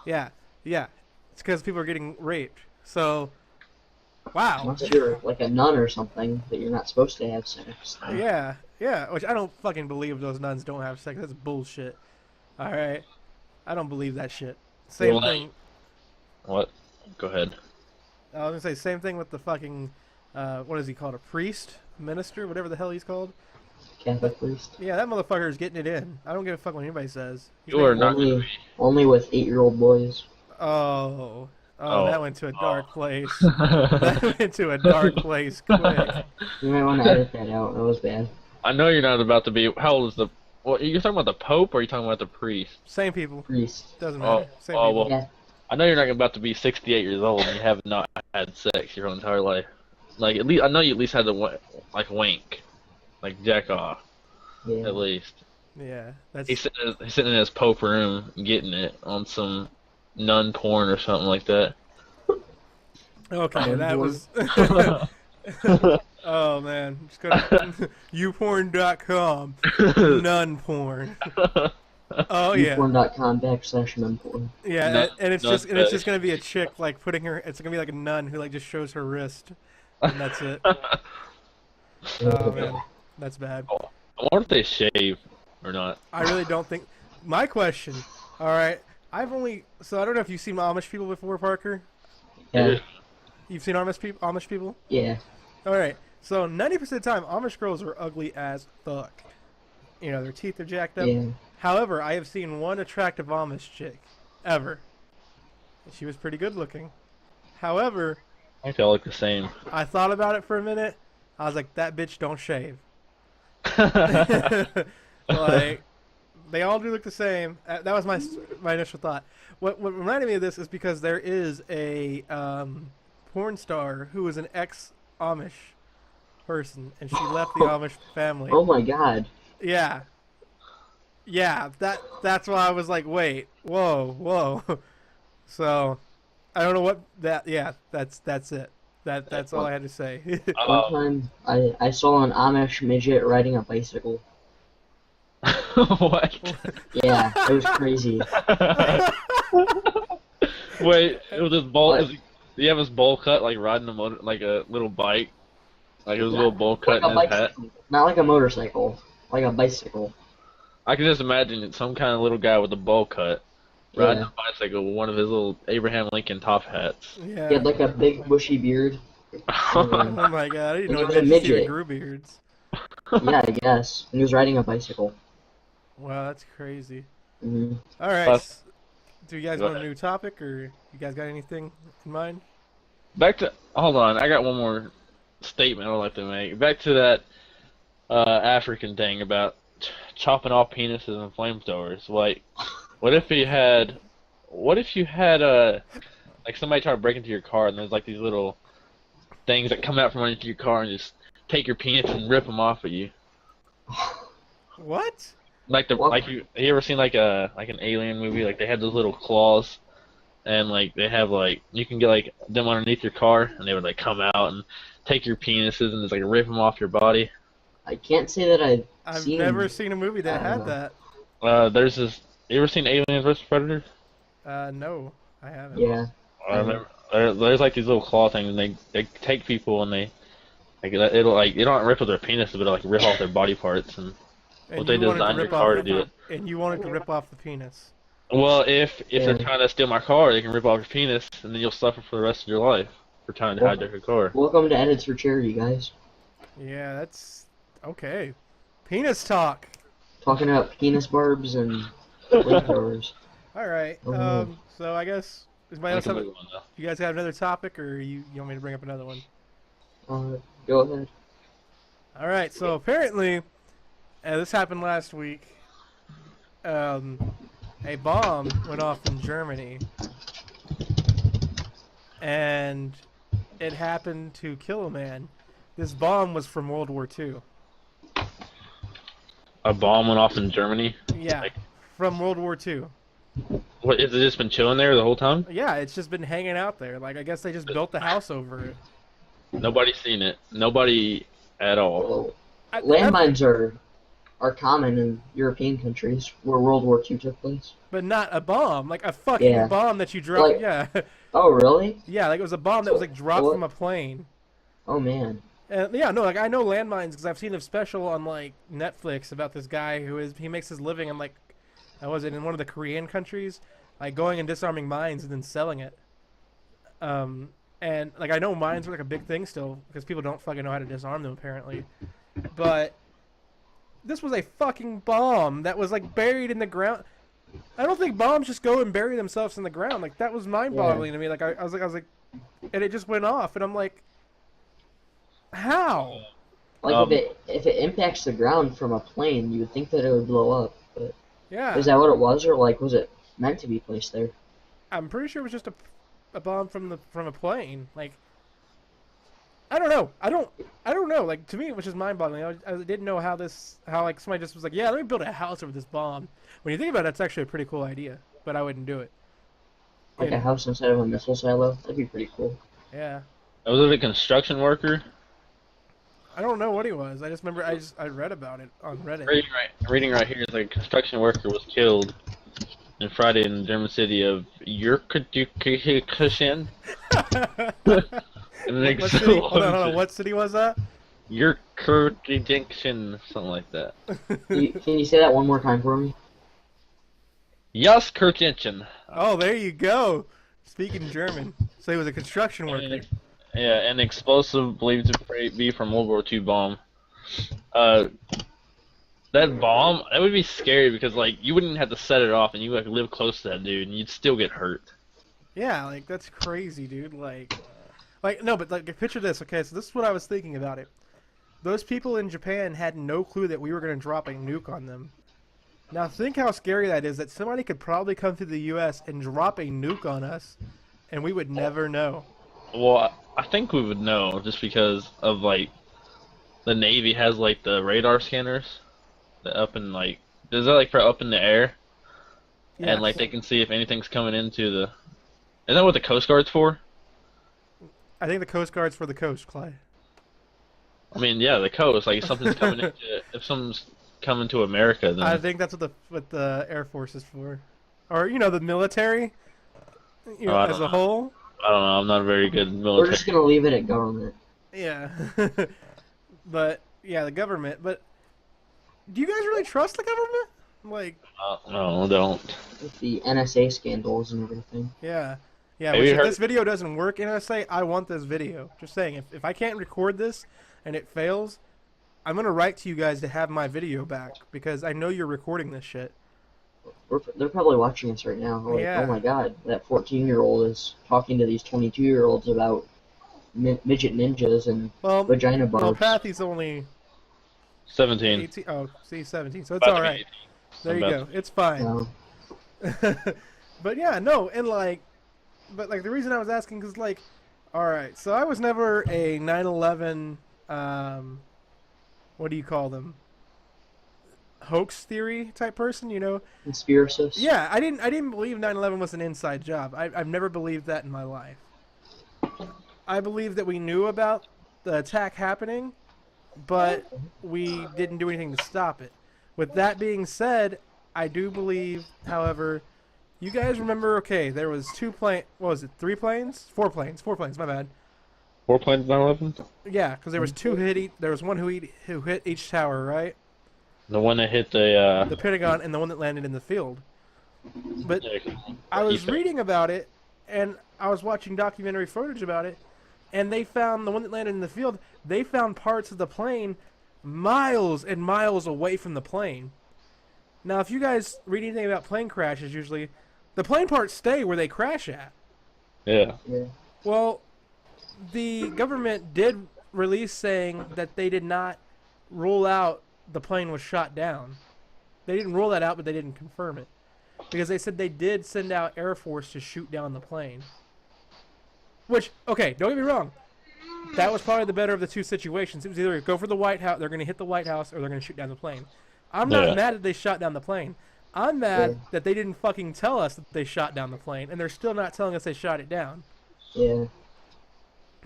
Yeah. It's because people are getting raped. So, wow. Unless you're like a nun or something, that you're not supposed to have sex. Yeah, which I don't fucking believe those nuns don't have sex. That's bullshit. Alright? I don't believe that shit. Same thing. What? Go ahead. I was gonna say same thing with the fucking what is he called? A priest, minister, whatever the hell he's called. Catholic priest. Yeah, that motherfucker is getting it in. I don't give a fuck what anybody says. You are not only with 8-year-old boys. Oh, that went to a dark place. That went to a dark place quick. You might want to edit that out. That was bad. I know you're not about to be. How old is the? What, you're talking about the Pope, or are you talking about the priest? Same people. Priest. Doesn't matter. Same people. Well, Yeah. I know you're not about to be 68 years old and you have not had sex your whole entire life. Like, at least I know you at least had to wink, like jack off, Yeah. at least. Yeah, that's. He's sitting in his Pope room getting it on some nun porn or something like that. Okay, that was. Oh man, just go to youporn.com. Nun porn. Oh yeah. Youporn.com/nunporn. Yeah, and it's just gonna be a chick like putting her. It's gonna be like a nun who like just shows her wrist, and that's it. Oh man, that's bad. I wonder if they shave or not. I really don't think. My question. All right, I don't know if you've seen Amish people before, Parker. Yeah. You've seen Amish people? Yeah. All right. So 90% of the time, Amish girls are ugly as fuck. You know, their teeth are jacked up. Yeah. However, I have seen one attractive Amish chick ever. She was pretty good looking. However, I think they all look the same. I thought about it for a minute. I was like, that bitch don't shave. Like, they all do look the same. That was my initial thought. What reminded me of this is because there is a porn star who is an ex-Amish person, and she left the Amish family. Oh my god. Yeah. Yeah, that's why I was like, wait, whoa. So, I don't know what that. Yeah, that's it. That's all I had to say. One time, I saw an Amish midget riding a bicycle. What? Yeah, it was crazy. Wait, it was his bowl. What? Do you have his bowl cut like riding a motor, like a little bike? Like it was a little bowl cut Like in a his hat. bicycle. Not like a motorcycle, like a bicycle. I can just imagine it's some kind of little guy with a bowl cut riding a bicycle with one of his little Abraham Lincoln top hats. Yeah. He had like a big bushy beard. Oh my god, I didn't know He was a that midget. grew beards. Yeah, I guess. And he was riding a bicycle. Wow, that's crazy. Hmm. All right. Plus- Do you guys Go want a ahead. new topic, or you guys got anything in mind? Back to hold on, I got one more statement I'd like to make. Back to that African thing about chopping off penises and flamethrowers. Like, what if you had, what if you had like somebody try to break into your car and there's like these little things that come out from underneath your car and just take your penis and rip them off of you. What? Like the What? like you ever seen like an alien movie? Like they have those little claws and like they have like you can get like them underneath your car and they would like come out and take your penises and just like rip them off your body. I can't say that I've seen. never seen a movie that had Uh, that. There's this. You ever seen Aliens vs Predator? No, I haven't. Yeah. I remember there's like these little claw things and they take people and they like it'll like they don't rip off their penis but it'll like rip off their body parts and And they you wanted to designed your rip car off to do it. And you wanted to rip off the penis. Well, if they're Yeah. trying to steal my car, they can rip off your penis and then you'll suffer for the rest of your life for trying to Well- hijack your car. Welcome to Edits for Charity, guys. Yeah, that's okay. Penis talk. Talking about penis barbs and flamethrowers. All right. Oh. So I guess anybody We else can have? move on now. You guys have another topic, or you want me to bring up another one? Go ahead. All right. So apparently, this happened last week. A bomb went off in Germany, and it happened to kill a man. This bomb was from World War II. A bomb went off in Germany. Yeah, Like- from World War II. What, has it just been chilling there the whole time? Yeah, it's just been hanging out there. Like, I guess they just built the house over it. Nobody's seen it. Nobody at all. Well, I- landmines are common in European countries where World War II took place. But not a bomb. Like, a fucking Yeah. bomb that you drop. Like- Yeah. Oh, really? Yeah, like, it was a bomb that was, like, dropped What? from a plane. Oh, man. Yeah, no, like, I know landmines because I've seen a special on, like, Netflix about this guy he makes his living in, like, in one of the Korean countries, like, going and disarming mines and then selling it. And, like, I know mines are, like, a big thing still because people don't fucking know how to disarm them, apparently. But this was a fucking bomb that was, like, buried in the ground. I don't think bombs just go and bury themselves in the ground. Like, that was mind-boggling to me. Like, I was like, and it just went off, and I'm like, how? Like, if it impacts the ground from a plane, you would think that it would blow up. But Yeah. is that what it was, or, like, was it meant to be placed there? I'm pretty sure it was just a bomb from a plane. Like, I don't know. I don't know. Like, to me, it was just mind-boggling. I didn't know how like somebody just was like, yeah, let me build a house over this bomb. When you think about it, it's actually a pretty cool idea, but I wouldn't do it. Like Yeah. a house inside of a missile silo? That'd be pretty cool. Yeah. Was it a construction worker? I don't know what he was. I just remember I read about it on Reddit. Reading right here is like a construction worker was killed on Friday in the German city of Yurkudukishin. What city? Hold on. What city was that? Yurkudukishin, something like that. Can you say that one more time for me? Jaskirchen. Oh, there you go. Speaking German. So he was a construction worker. Yeah, an explosive believed to be from World War II bomb. That bomb, that would be scary because like you wouldn't have to set it off and you like live close to that dude and you'd still get hurt. Yeah, like that's crazy, dude. Like no, but like picture this. Okay, so this is what I was thinking about it. Those people in Japan had no clue that we were going to drop a nuke on them. Now think how scary that is. That somebody could probably come through the U.S. and drop a nuke on us, and we would never know. Well, I think we would know just because of like the Navy has like the radar scanners that up in like is that like for up in the air Yeah, and like they can see if anything's coming into the. Isn't that what the Coast Guard's for? I think the Coast Guard's for the coast, Clyde. I mean, yeah, the coast. Like if something's coming into, if something's coming to America, then I think that's what the Air Force is for, or the military, I as don't a know. whole. I don't know. I'm not very good in We're military. just gonna leave it at government. Yeah, but yeah, the government. But do you guys really trust the government? Like, No, don't. With the NSA scandals and everything. yeah. Have Which you if heard- this video doesn't work, NSA, I want this video. Just saying, if I can't record this and it fails, I'm gonna write to you guys to have my video back because I know you're recording this shit. They're probably watching us right now. Like, Yeah. oh my god, that 14-year-old is talking to these 22-year-olds about midget ninjas and vagina barbs. Well, Pathy's only 17. 18. Oh, see, 17. So it's About to all be right. 18. There you I'm go. about It's fine. No. But yeah, no, and like, but like the reason I was asking because like, all right, so I was never a 9/11. What do you call them? Hoax theory type person, you know? Conspiracist. Yeah, I didn't believe 9/11 was an inside job. I've never believed that in my life. I believe that we knew about the attack happening, but we didn't do anything to stop it. With that being said, I do believe, however, you guys remember, okay, there was what was it, 3 planes? 4 planes, my bad. 4 planes 9/11? Yeah, because there was there was one who hit each tower, right? The one that hit the The Pentagon and the one that landed in the field. But yeah, I was reading about it, and I was watching documentary footage about it, and they found the one that landed in the field, they found parts of the plane miles and miles away from the plane. Now, if you guys read anything about plane crashes, usually, the plane parts stay where they crash at. Yeah. Yeah. Well, the government did release saying that they did not rule out the plane was shot down. They didn't rule that out, but they didn't confirm it. Because they said they did send out Air Force to shoot down the plane. Which, okay, don't get me wrong. That was probably the better of the two situations. It was either go for the White House, they're going to hit the White House, or they're going to shoot down the plane. I'm not mad that they shot down the plane. I'm mad that they didn't fucking tell us that they shot down the plane, and they're still not telling us they shot it down. Yeah.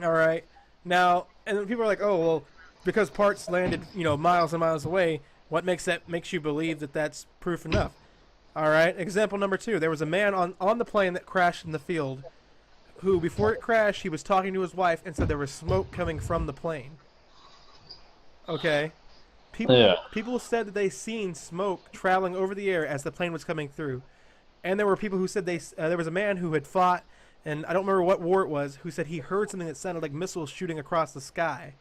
All right. Now, and then people are like, "Oh, well, because parts landed, miles and miles away, what makes you believe that that's proof enough?" All right. Example number 2. There was a man on the plane that crashed in the field who, before it crashed, he was talking to his wife and said there was smoke coming from the plane. Okay. People said that they seen smoke traveling over the air as the plane was coming through. And there were people who said there was a man who had fought, and I don't remember what war it was, who said he heard something that sounded like missiles shooting across the sky.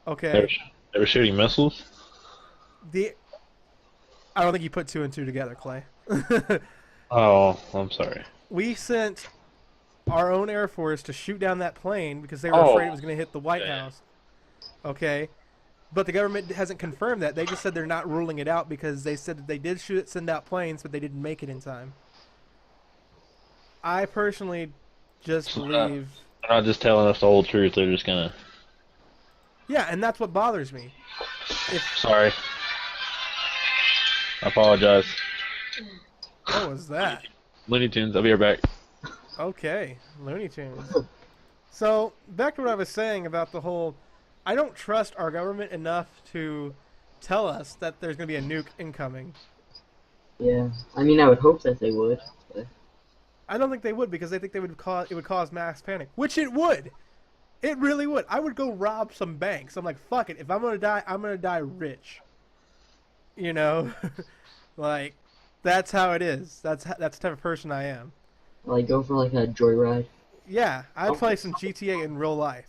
Okay. They were shooting missiles? I don't think you put 2 and 2 together, Clay. Oh, I'm sorry. We sent our own Air Force to shoot down that plane because they were afraid it was going to hit the White House. Okay. But the government hasn't confirmed that. They just said they're not ruling it out because they said that they did send out planes, but they didn't make it in time. I personally just believe... They're not just telling us the whole truth. They're just going to... Yeah, and that's what bothers me. Sorry. I apologize. What was that? Looney Tunes, I'll be right back. Okay, Looney Tunes. So, back to what I was saying about the whole... I don't trust our government enough to tell us that there's going to be a nuke incoming. Yeah. I mean, I would hope that they would. But... I don't think they would because they think it would cause mass panic, which it would. It really would. I would go rob some banks. I'm like, fuck it. If I'm going to die, I'm going to die rich. You know? Like, that's how it is. That's the type of person I am. Like, go for, like, a joyride? Yeah, I'd play some GTA in real life.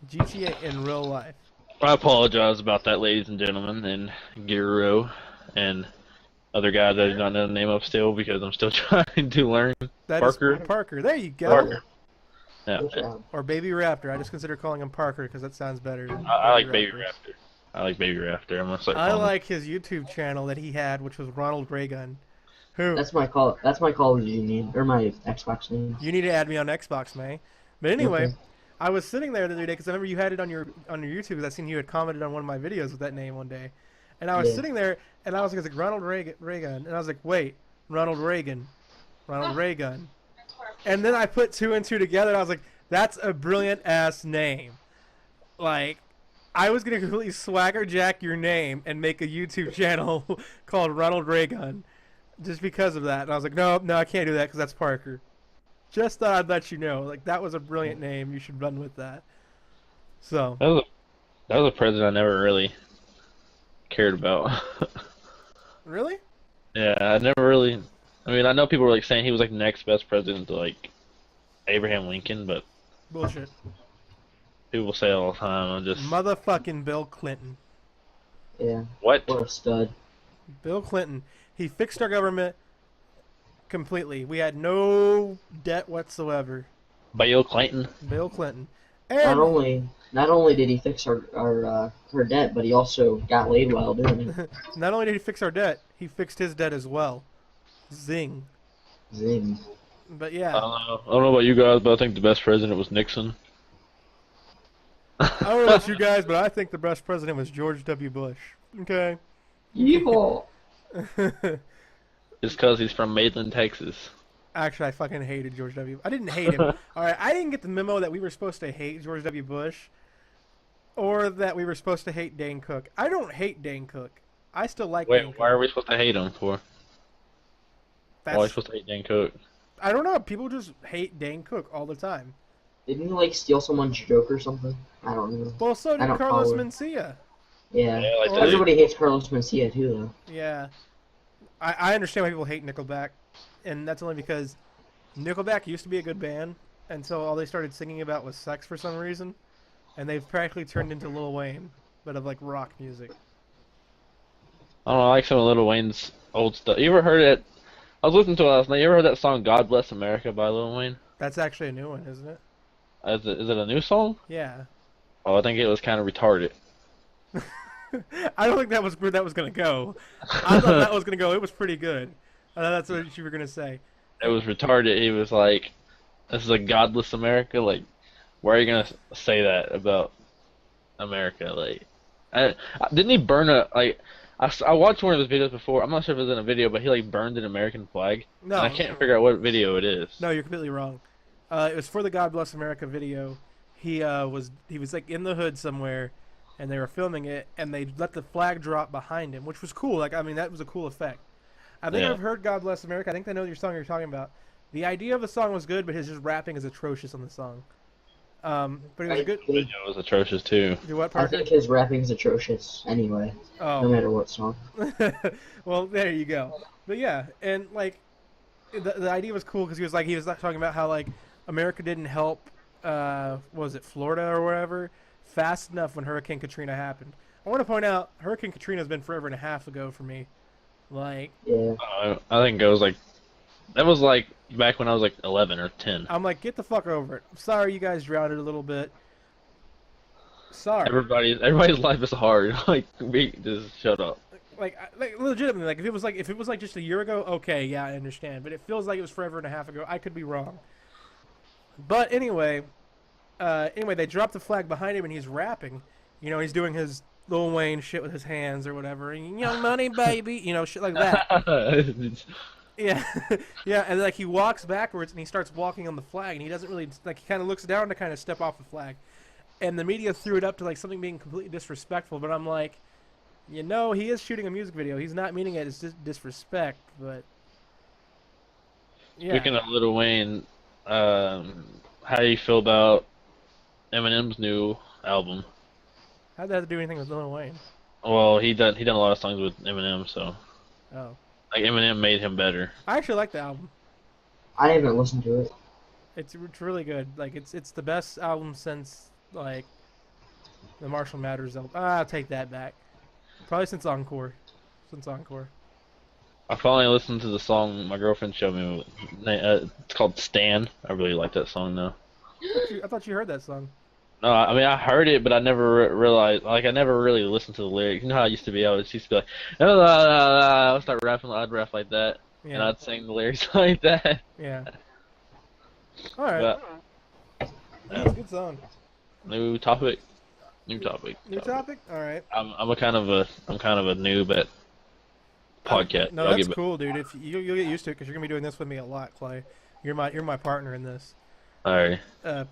GTA in real life. I apologize about that, ladies and gentlemen, and Giroro, and other guy that I do not know the name of still because I'm still trying to learn. Parker. Parker. There you go. Parker. Yeah. Or Baby Raptor. I just consider calling him Parker because that sounds better. I like Baby Raptor. I like Baby Raptor. I'm gonna start I calling like his YouTube channel that he had, which was Ronald Raygun. Who? That's my Call of Duty name, or my Xbox name. You need to add me on Xbox, May. But anyway, Okay. I was sitting there the other day because I remember you had it on your YouTube because I seen you had commented on one of my videos with that name one day, and I was sitting there and I was like Ronald Raygun, and I was like, wait, Ronald Reagan, and then I put 2 and 2 together, and I was like, that's a brilliant ass name. Like, I was gonna completely swagger jack your name and make a YouTube channel called Ronald Raygun, just because of that. And I was like, no, I can't do that because that's Parker. Just thought I'd let you know. Like, that was a brilliant name. You should run with that. So. That was a president I never really cared about. Really? Yeah, I never really. I mean, I know people were like saying he was like the next best president to like Abraham Lincoln, but Bullshit. People say it all the time. I'm just Motherfucking Bill Clinton. Yeah. what? What a stud. Bill Clinton. He fixed our government completely. We had no debt whatsoever. Bill Clinton. Bill Clinton. Not And only did he fix her debt, but he also got laid while doing it. not only did he fix our debt, he fixed his debt as well. Zing. Zing. But I yeah, don't know. I don't know about you guys, but I think the best president was Nixon. I don't know about you guys, but I think the best president was George W. Bush. Okay. Evil. It's because he's from Maitland, Texas. Actually, I fucking hated George W. I didn't hate him. All right, I didn't get the memo that we were supposed to hate George W. Bush, or that we were supposed to hate Dane Cook. I don't hate Dane Cook. I still like Dane Wait, Cook. why are we supposed to hate him for? Why are we That's, supposed to hate Dan Cook? I don't know. People just hate Dane Cook all the time. Didn't he like steal someone's joke or something? I don't know. Well, so I did don't Carlos follow. Mencia. Yeah. Yeah, like Well, that. Everybody hates Carlos Mencia too, though. Yeah. I understand why people hate Nickelback, and that's only because Nickelback used to be a good band until all they started singing about was sex for some reason, and they've practically turned into Lil Wayne, but of like rock music. I don't know. I like some of Lil Wayne's old stuff. You ever heard it? I was listening to it last night. You ever heard that song "God Bless America" by Lil Wayne? That's actually a new one, isn't it? Is it a new song? Yeah. Oh, I think it was kind of retarded. I don't think that was where that was gonna go. I thought that was gonna go. It was pretty good. I thought that's what you were gonna say. It was retarded. He was like, "This is a godless America." Like, why are you gonna say that about America? Like, didn't he burn a like? I watched one of his videos before. I'm not sure if it was in a video, but he like burned an American flag. No. And I can't figure out what video it is. No, you're completely wrong. It was for the God Bless America video. He was like in the hood somewhere, and they were filming it, and they let the flag drop behind him, which was cool. Like, I mean, that was a cool effect. I think Yeah. I've heard God Bless America. I think I know your song you're talking about. The idea of the song was good, but his just rapping is atrocious on the song. But it was good. The video was atrocious too. Do what, I Parker? think his rapping's atrocious anyway, no Oh. matter what song. Well, there you go. But yeah, and like, the idea was cool because he was like talking about how like America didn't help, what was it, Florida or wherever, fast enough when Hurricane Katrina happened. I want to point out Hurricane Katrina has been forever and a half ago for me. Like, Yeah. I think it was like that was like back when I was like 11 or 10. I'm like, get the fuck over it. I'm sorry you guys drowned it a little bit. Sorry. Everybody's life is hard. Like, just shut up. Like legitimately, like if it was like just a year ago, okay, yeah, I understand. But it feels like it was forever and a half ago. I could be wrong. But anyway, they dropped the flag behind him and he's rapping. You know, he's doing his Lil Wayne shit with his hands or whatever. Young Money, baby. You know, shit like that. Yeah, yeah, and like he walks backwards and he starts walking on the flag and he doesn't really like he kind of looks down to kind of step off the flag, and the media threw it up to like something being completely disrespectful. But I'm like, you know, he is shooting a music video. He's not meaning it as disrespect, but yeah. Speaking of Lil Wayne, how do you feel about Eminem's new album? How'd that have to do anything with Lil Wayne? Well, he done a lot of songs with Eminem, so Oh, like Eminem made him better. I actually like the album. I haven't listened to it. It's really good. Like it's the best album since like the Marshall Mathers album. I'll take that back. Probably since Encore. I finally listened to the song my girlfriend showed me. It's called Stan. I really like that song though. I thought you heard that song. No, I mean I heard it, but I never realized. Like I never really listened to the lyrics. You know how I used to be? I used to be like, la, la, la, la. I'd start rapping. I'd rap like that, and Yeah. I'd sing the lyrics like that. Yeah. All right. But That's a good song. new topic. New topic. New topic. All right. I'm kind of a noob at podcast. No, I'll that's get cool, dude. If you'll get used to it because you're gonna be doing this with me a lot, Clay. You're my partner in this. Alright.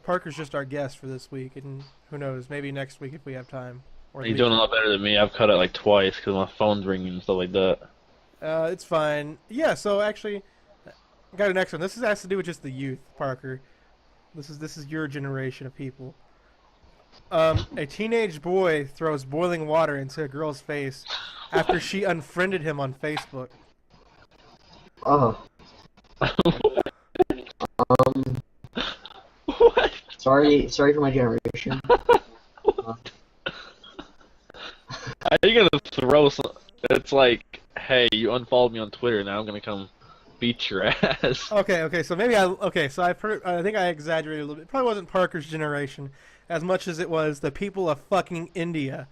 Parker's just our guest for this week, and who knows, maybe next week if we have time. Or You're doing a lot better than me. I've cut it like twice because my phone's ringing and stuff like that. It's fine. Yeah. So actually, I got an next one. This has to do with just the youth, Parker. This is your generation of people. A teenage boy throws boiling water into a girl's face after she unfriended him on Facebook. Oh. What? Sorry for my generation. How are you gonna throw some? It's like, hey, you unfollowed me on Twitter, now I'm gonna come beat your ass. Okay, so maybe so I think I exaggerated a little bit. It probably wasn't Parker's generation as much as it was the people of fucking India.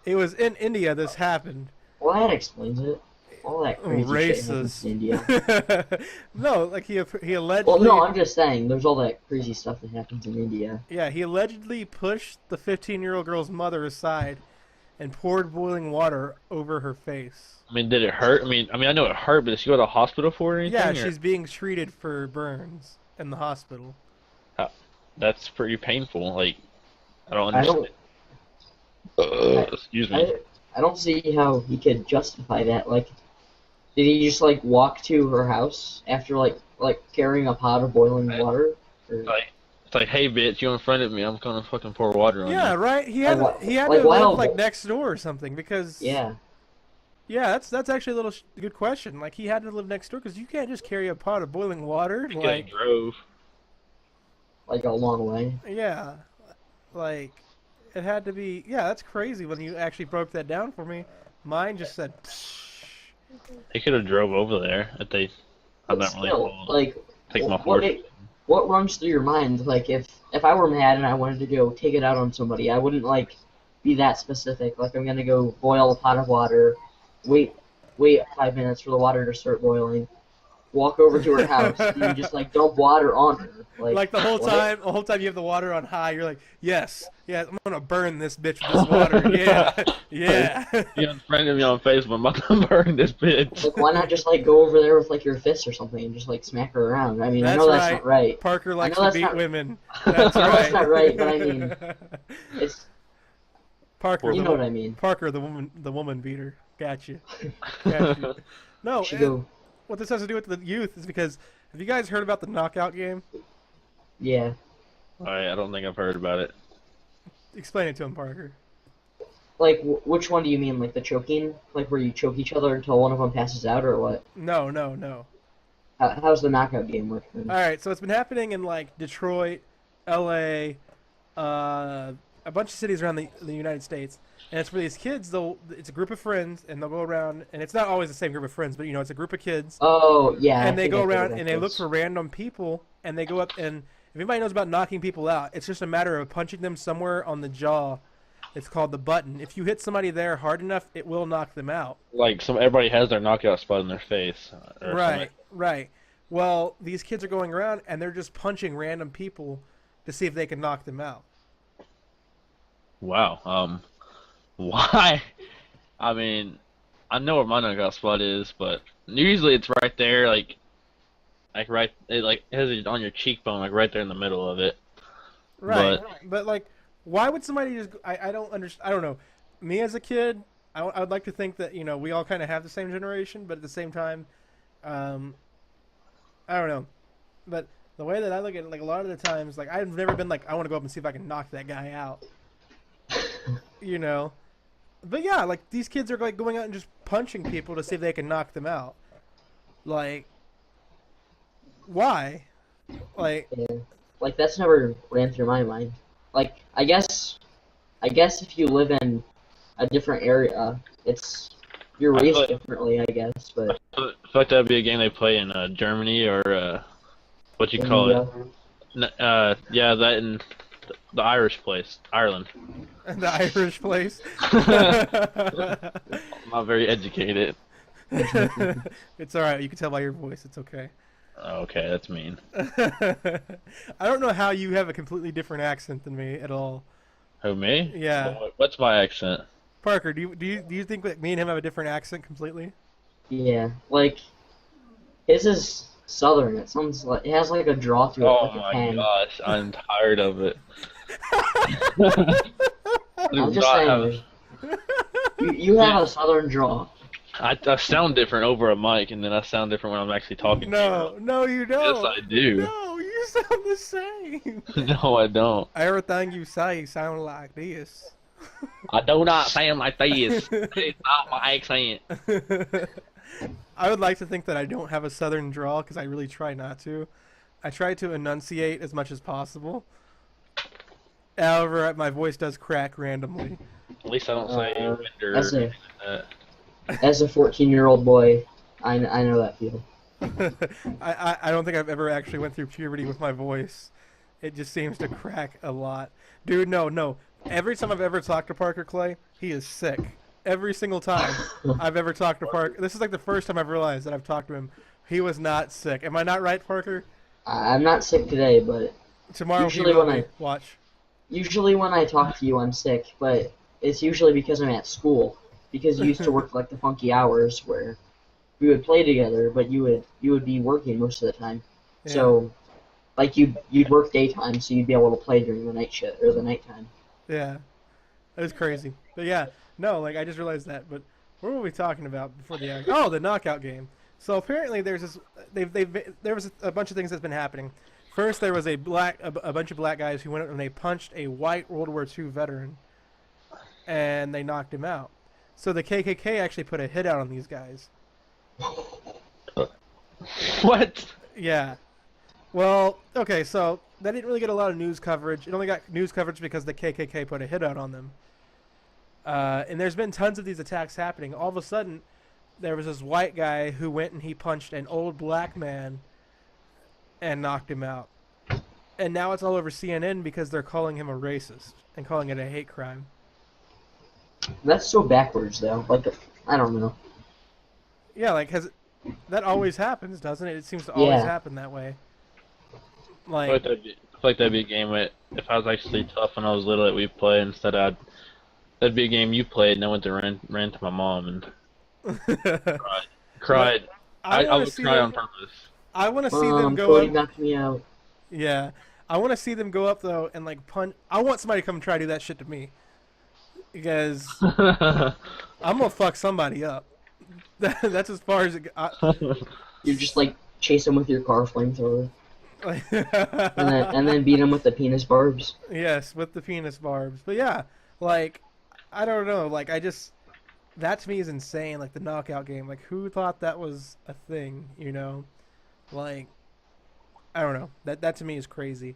It was in India this happened. Well, that explains it. All that crazy shit happens in India. Racist. No, like he allegedly. Well, no, I'm just saying, there's all that crazy stuff that happens in India. Yeah, he allegedly pushed the 15-year-old girl's mother aside and poured boiling water over her face. I mean, did it hurt? I mean, I know it hurt, but did she go to the hospital for it or anything? Yeah, or? she's being treated for burns in the hospital. That's pretty painful. Like, I don't understand. Excuse me. I don't see how he could justify that. Like, did he just like walk to her house after like carrying a pot of boiling water? Or... It's like, hey bitch, you in front of me, I'm gonna fucking pour water on you. Yeah, right. He had like, to like, live like next door or something because. Yeah. Yeah, that's actually a little good question. Like he had to live next door because you can't just carry a pot of boiling water. He like drove. Like a long way. Yeah, like it had to be. Yeah, that's crazy when you actually broke that down for me. Mine just said. Psh. They could have drove over there if they. I'm not really still, like, take my horse. What runs through your mind? Like, if I were mad and I wanted to go take it out on somebody, I wouldn't like be that specific. Like, I'm gonna go boil a pot of water, wait 5 minutes for the water to start boiling, walk over to her house, and just like dump water on her. Like the whole time you have the water on high, you're like, yes, I'm gonna burn this bitch with this water. Yeah. You unfriended me on Facebook, I'm about to burn this bitch. Like, why not just like go over there with like your fist or something and just like smack her around? I mean, I know that's not right. Parker likes to beat women. That's right. That's not right, but I mean, it's Parker. You know what I mean. Parker, the woman beater. Gotcha. No, what this has to do with the youth is because have you guys heard about the knockout game? Yeah. I don't think I've heard about it. Explain it to him, Parker. Like, which one do you mean? Like the choking? Like where you choke each other until one of them passes out, or what? No. How's the knockout game work then? Alright, so it's been happening in, like, Detroit, L.A., a bunch of cities around the United States. And it's for these kids, it's a group of friends, and they'll go around, and it's not always the same group of friends, but, it's a group of kids. Oh, yeah. And they go around, and they look for random people, and they go up, and if anybody knows about knocking people out, it's just a matter of punching them somewhere on the jaw. It's called the button. If you hit somebody there hard enough, it will knock them out. Like, everybody has their knockout spot in their face. Right. Well, these kids are going around, and they're just punching random people to see if they can knock them out. Wow. Why? I mean, I know where my knockout spot is, but usually it's right there, it has it on your cheekbone, like right there in the middle of it. Right. But like, why would somebody just? I don't understand. I don't know. Me as a kid, I would like to think that we all kind of have the same generation, but at the same time, I don't know. But the way that I look at it, like a lot of the times, like I've never been like I want to go up and see if I can knock that guy out. But yeah, like these kids are like going out and just punching people to see if they can knock them out. Like, why? Like, yeah. Like that's never ran through my mind. Like, I guess if you live in a different area, you're raised differently, I guess. But I feel like that'd be a game they play in Germany or what you call it? Yeah, that in the Irish place, Ireland. The Irish place. I'm not very educated. It's all right. You can tell by your voice. It's okay. Okay, that's mean. I don't know how you have a completely different accent than me at all. Who, me? Yeah. What's my accent? Parker, do you think that me and him have a different accent completely? Yeah, like his is southern. It sounds like it has like a draw to it. Oh like my gosh, I'm tired of it. I'm just saying, you have a southern draw. I sound different over a mic, and then I sound different when I'm actually talking. No, you don't. Yes, I do. No, you sound the same. No, I don't. Everything you say sounds like this. I do not sound like this. It's not my accent. I would like to think that I don't have a southern drawl because I really try not to. I try to enunciate as much as possible. However, my voice does crack randomly. At least I don't say Winder as or a anything like that. as a 14-year-old boy, I know that feeling. I don't think I've ever actually went through puberty with my voice. It just seems to crack a lot. Dude, no. Every time I've ever talked to Parker Clay, he is sick. Every single time I've ever talked to Parker. This is like the first time I've realized that I've talked to him. He was not sick. Am I not right, Parker? I'm not sick today, but Tomorrow Usually he will when be. Watch. usually when I talk to you, I'm sick. But it's usually because I'm at school. Because you used to work like the funky hours where we would play together, but you would be working most of the time. Yeah. So, like you'd work daytime, so you'd be able to play during the night shift or the nighttime. Yeah. It was crazy. But yeah, no, like I just realized that. But what were we talking about before the Oh, the knockout game. So apparently there's this there was a bunch of things that's been happening. First there was a bunch of black guys who went up and they punched a white World War II veteran and they knocked him out. So the KKK actually put a hit out on these guys. What? Yeah. Well, okay, so that didn't really get a lot of news coverage. It only got news coverage because the KKK put a hit out on them. And there's been tons of these attacks happening. All of a sudden, there was this white guy who went and he punched an old black man and knocked him out. And now it's all over CNN because they're calling him a racist and calling it a hate crime. That's so backwards, though. Like, I don't know. Yeah, like, that always happens, doesn't it? It seems to always Yeah. happen that way. I Like, feel like that'd be a game that if I was actually tough when I was little that we play instead that'd be a game you played and I went to ran to my mom and cried. I wanna would see cry them- on purpose. I want to see them go Cody up. knocked me out. Yeah, I want to see them go up though and like punch. I want somebody to come and try to do that shit to me, because I'm gonna fuck somebody up. That's as far as it. You just like chase him with your car flamethrower, Like, and then beat him with the penis barbs. yes, with the penis barbs. But yeah, like I don't know. Like that to me is insane. Like the knockout game. Like who thought that was a thing? You know, like I don't know. That to me is crazy.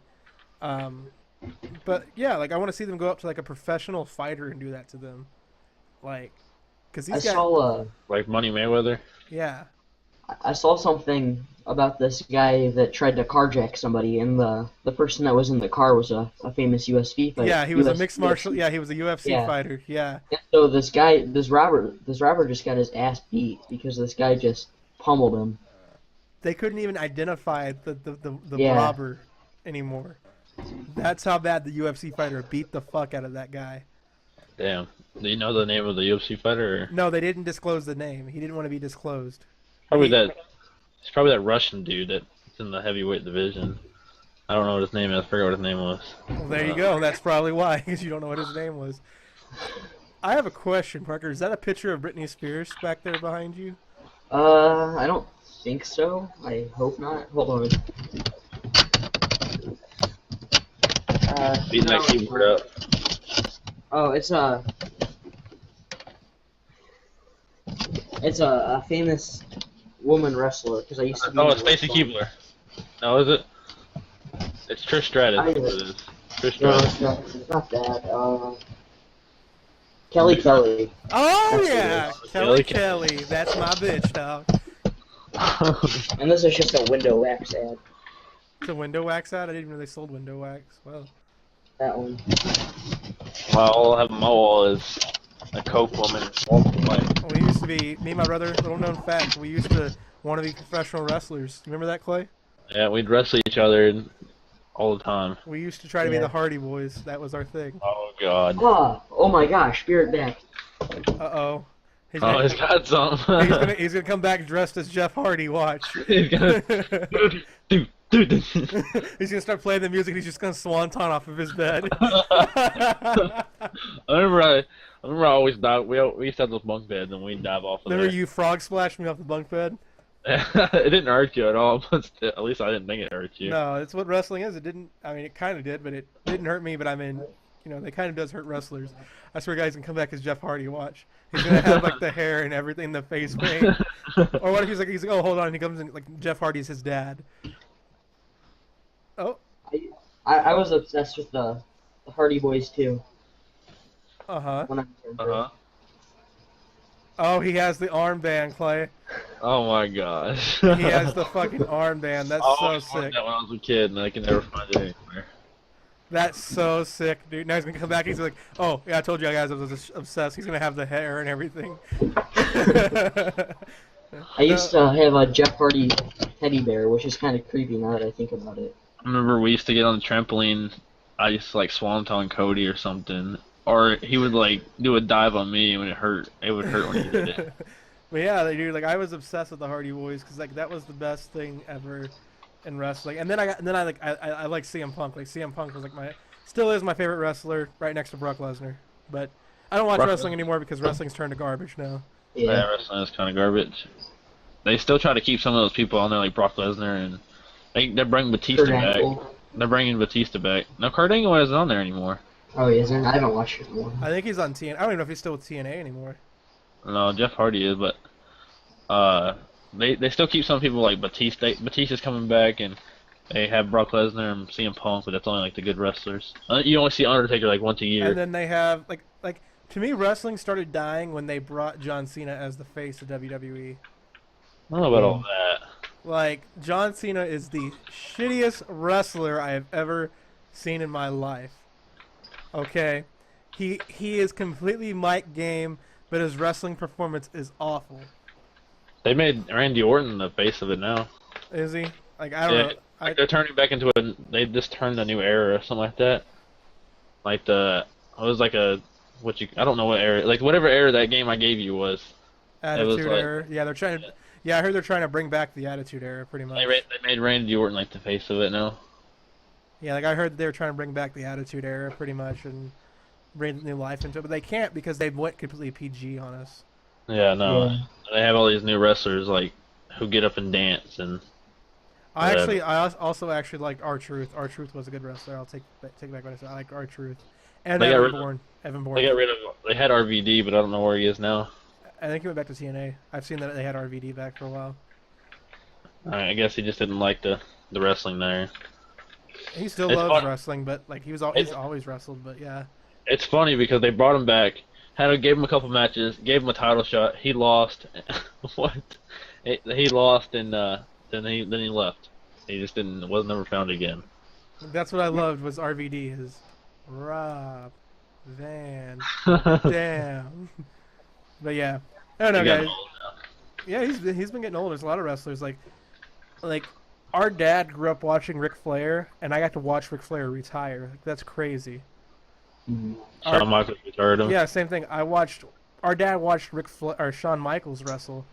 But yeah, like I want to see them go up to like a professional fighter and do that to them. Like, because these I guys. saw Like Money Mayweather. Yeah. I saw something about this guy that tried to carjack somebody, and the person that was in the car was a famous UFC fighter. Yeah, he was a mixed martial. Yeah, he was a UFC Yeah. fighter. Yeah. And so this robber just got his ass beat because this guy just pummeled him. They couldn't even identify the Yeah. robber anymore. That's how bad the UFC fighter beat the fuck out of that guy. Damn. Do you know the name of the UFC fighter? Or? No, they didn't disclose the name. He didn't want to be disclosed. It's probably that Russian dude that's in the heavyweight division. I don't know what his name is. I forgot what his name was. Well, there you go. That's probably why, because you don't know what his name was. I have a question, Parker. Is that a picture of Britney Spears back there behind you? I don't think so. I hope not. Hold on. Beating that keyboard up. Oh, it's a famous woman wrestler because I used to be. Oh, it's Stacy Keibler. No, is it? It's Trish Stratus. That's what it is. Trish No, Stratus. it's not that. Kelly Kelly. Oh, That's yeah. what Kelly Kelly. Kelly. That's my bitch, dog. And this is just a window wax ad. It's a window wax ad? I didn't even know they sold window wax. Well, That one. Well, all I have on my wall is a Coke woman walking away. we used to be, me and my brother, little known fact, we used to want to be professional wrestlers. You remember that, Clay? Yeah, we'd wrestle each other all the time. We used to try to be Yeah. the Hardy Boys. That was our thing. Oh god. Oh my gosh, Spirit back. Uh-oh. He's Oh, gonna, he's got some. he's gonna come back dressed as Jeff Hardy, watch. He's gonna. Dude. He's gonna start playing the music and he's just gonna swanton off of his bed. I remember I always dive. We used to have those bunk beds and we'd dive off of Remember there. you frog splashed me off the bunk bed? It didn't hurt you at all, but still, at least I didn't think it hurt you. No, it's what wrestling is. It didn't, I mean, it kind of did, but it didn't hurt me, but I mean, you know, they kind of does hurt wrestlers. I swear guys can come back as Jeff Hardy, watch. He's gonna have like the hair and everything, the face paint. Or what if he's like, oh, hold on, and he comes in, like, Jeff Hardy's his dad. Oh, I was obsessed with the Hardy Boys too. Uh-huh. When I turned pro. Uh-huh. Oh, he has the armband, Clay. Oh my gosh. He has the fucking armband. That's I so always wanted sick. that when I was a kid, and I can never find it anywhere. That's so sick, dude. Now he's gonna come back. He's like, "Oh, yeah, I told you guys I was obsessed." He's gonna have the hair and everything. I used to have a Jeff Hardy teddy bear, which is kind of creepy now that I think about it. I remember we used to get on the trampoline. I used to like swanton Cody or something, or he would like do a dive on me when it hurt. It would hurt when he did it. But yeah, dude, like I was obsessed with the Hardy Boys because like that was the best thing ever in wrestling. And then I like CM Punk. Like CM Punk was like still is my favorite wrestler, right next to Brock Lesnar. But I don't watch Brock wrestling anymore because wrestling's turned to garbage now. Yeah, wrestling is kind of garbage. They still try to keep some of those people on there, like Brock Lesnar, and they're bringing Batista back. They're bringing Batista back. No, Kurt Angle isn't on there anymore. Oh, he isn't? I haven't watched it anymore. I think he's on TNA. I don't even know if he's still with TNA anymore. No, Jeff Hardy is, but they still keep some people like Batista. Batista's coming back, and they have Brock Lesnar and CM Punk, but that's only like the good wrestlers. You only see Undertaker like once a year. And then they have like to me, wrestling started dying when they brought John Cena as the face of WWE. I don't know about all that. Like, John Cena is the shittiest wrestler I have ever seen in my life. Okay? He is completely mic game, but his wrestling performance is awful. They made Randy Orton the face of it now. Is he? Like, I don't know. Like they're turning back into they just turned a new era or something like that. Like it was like I don't know what era, like whatever era that game I gave you was. Attitude Era. Yeah, they're trying to. Yeah, I heard they're trying to bring back the Attitude Era, pretty much. They made Randy Orton like the face of it now. Yeah, like I heard they were trying to bring back the Attitude Era, pretty much, and bring new life into it, but they can't because they went completely PG on us. Yeah, no. Yeah. They have all these new wrestlers like who get up and dance and. I also actually liked R-Truth. R-Truth was a good wrestler. I'll take back what I said. I like R-Truth. And Evan Bourne. They got rid of. They had RVD, but I don't know where he is now. I think he went back to TNA. I've seen that they had RVD back for a while. I guess he just didn't like the wrestling there. He still loves wrestling, but like he's always wrestled. But yeah. It's funny because they brought him back, gave him a couple matches, gave him a title shot. He lost. What? He lost, and then he left. He just was never found again. That's what I loved was RVD. His Rob Van Dam. But yeah, I don't know, guys. Yeah, he's been getting old. There's a lot of wrestlers like our dad grew up watching Ric Flair, and I got to watch Ric Flair retire. That's crazy. Mm-hmm. Shawn Michaels retired him. Yeah, same thing. Our dad watched Shawn Michaels wrestle,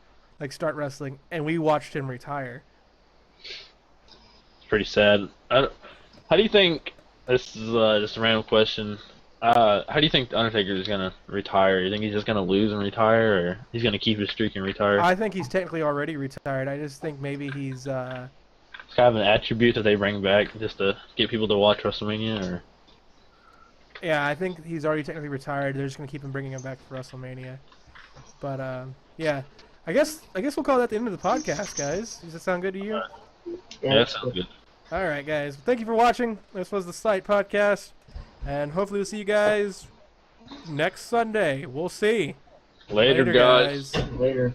start wrestling, and we watched him retire. It's pretty sad. How do you think? This is just a random question. How do you think the Undertaker is gonna retire? You think he's just gonna lose and retire, or he's gonna keep his streak and retire? I think he's technically already retired. I just think maybe he's. It's kind of an attribute that they bring back just to get people to watch WrestleMania, or. Yeah, I think he's already technically retired. They're just gonna keep bringing him back for WrestleMania. But yeah, I guess we'll call that the end of the podcast, guys. Does that sound good to you? Yeah, that sounds good. All right, guys. Thank you for watching. This was the Slight Podcast. And hopefully we'll see you guys next Sunday. We'll see. Later guys. Later.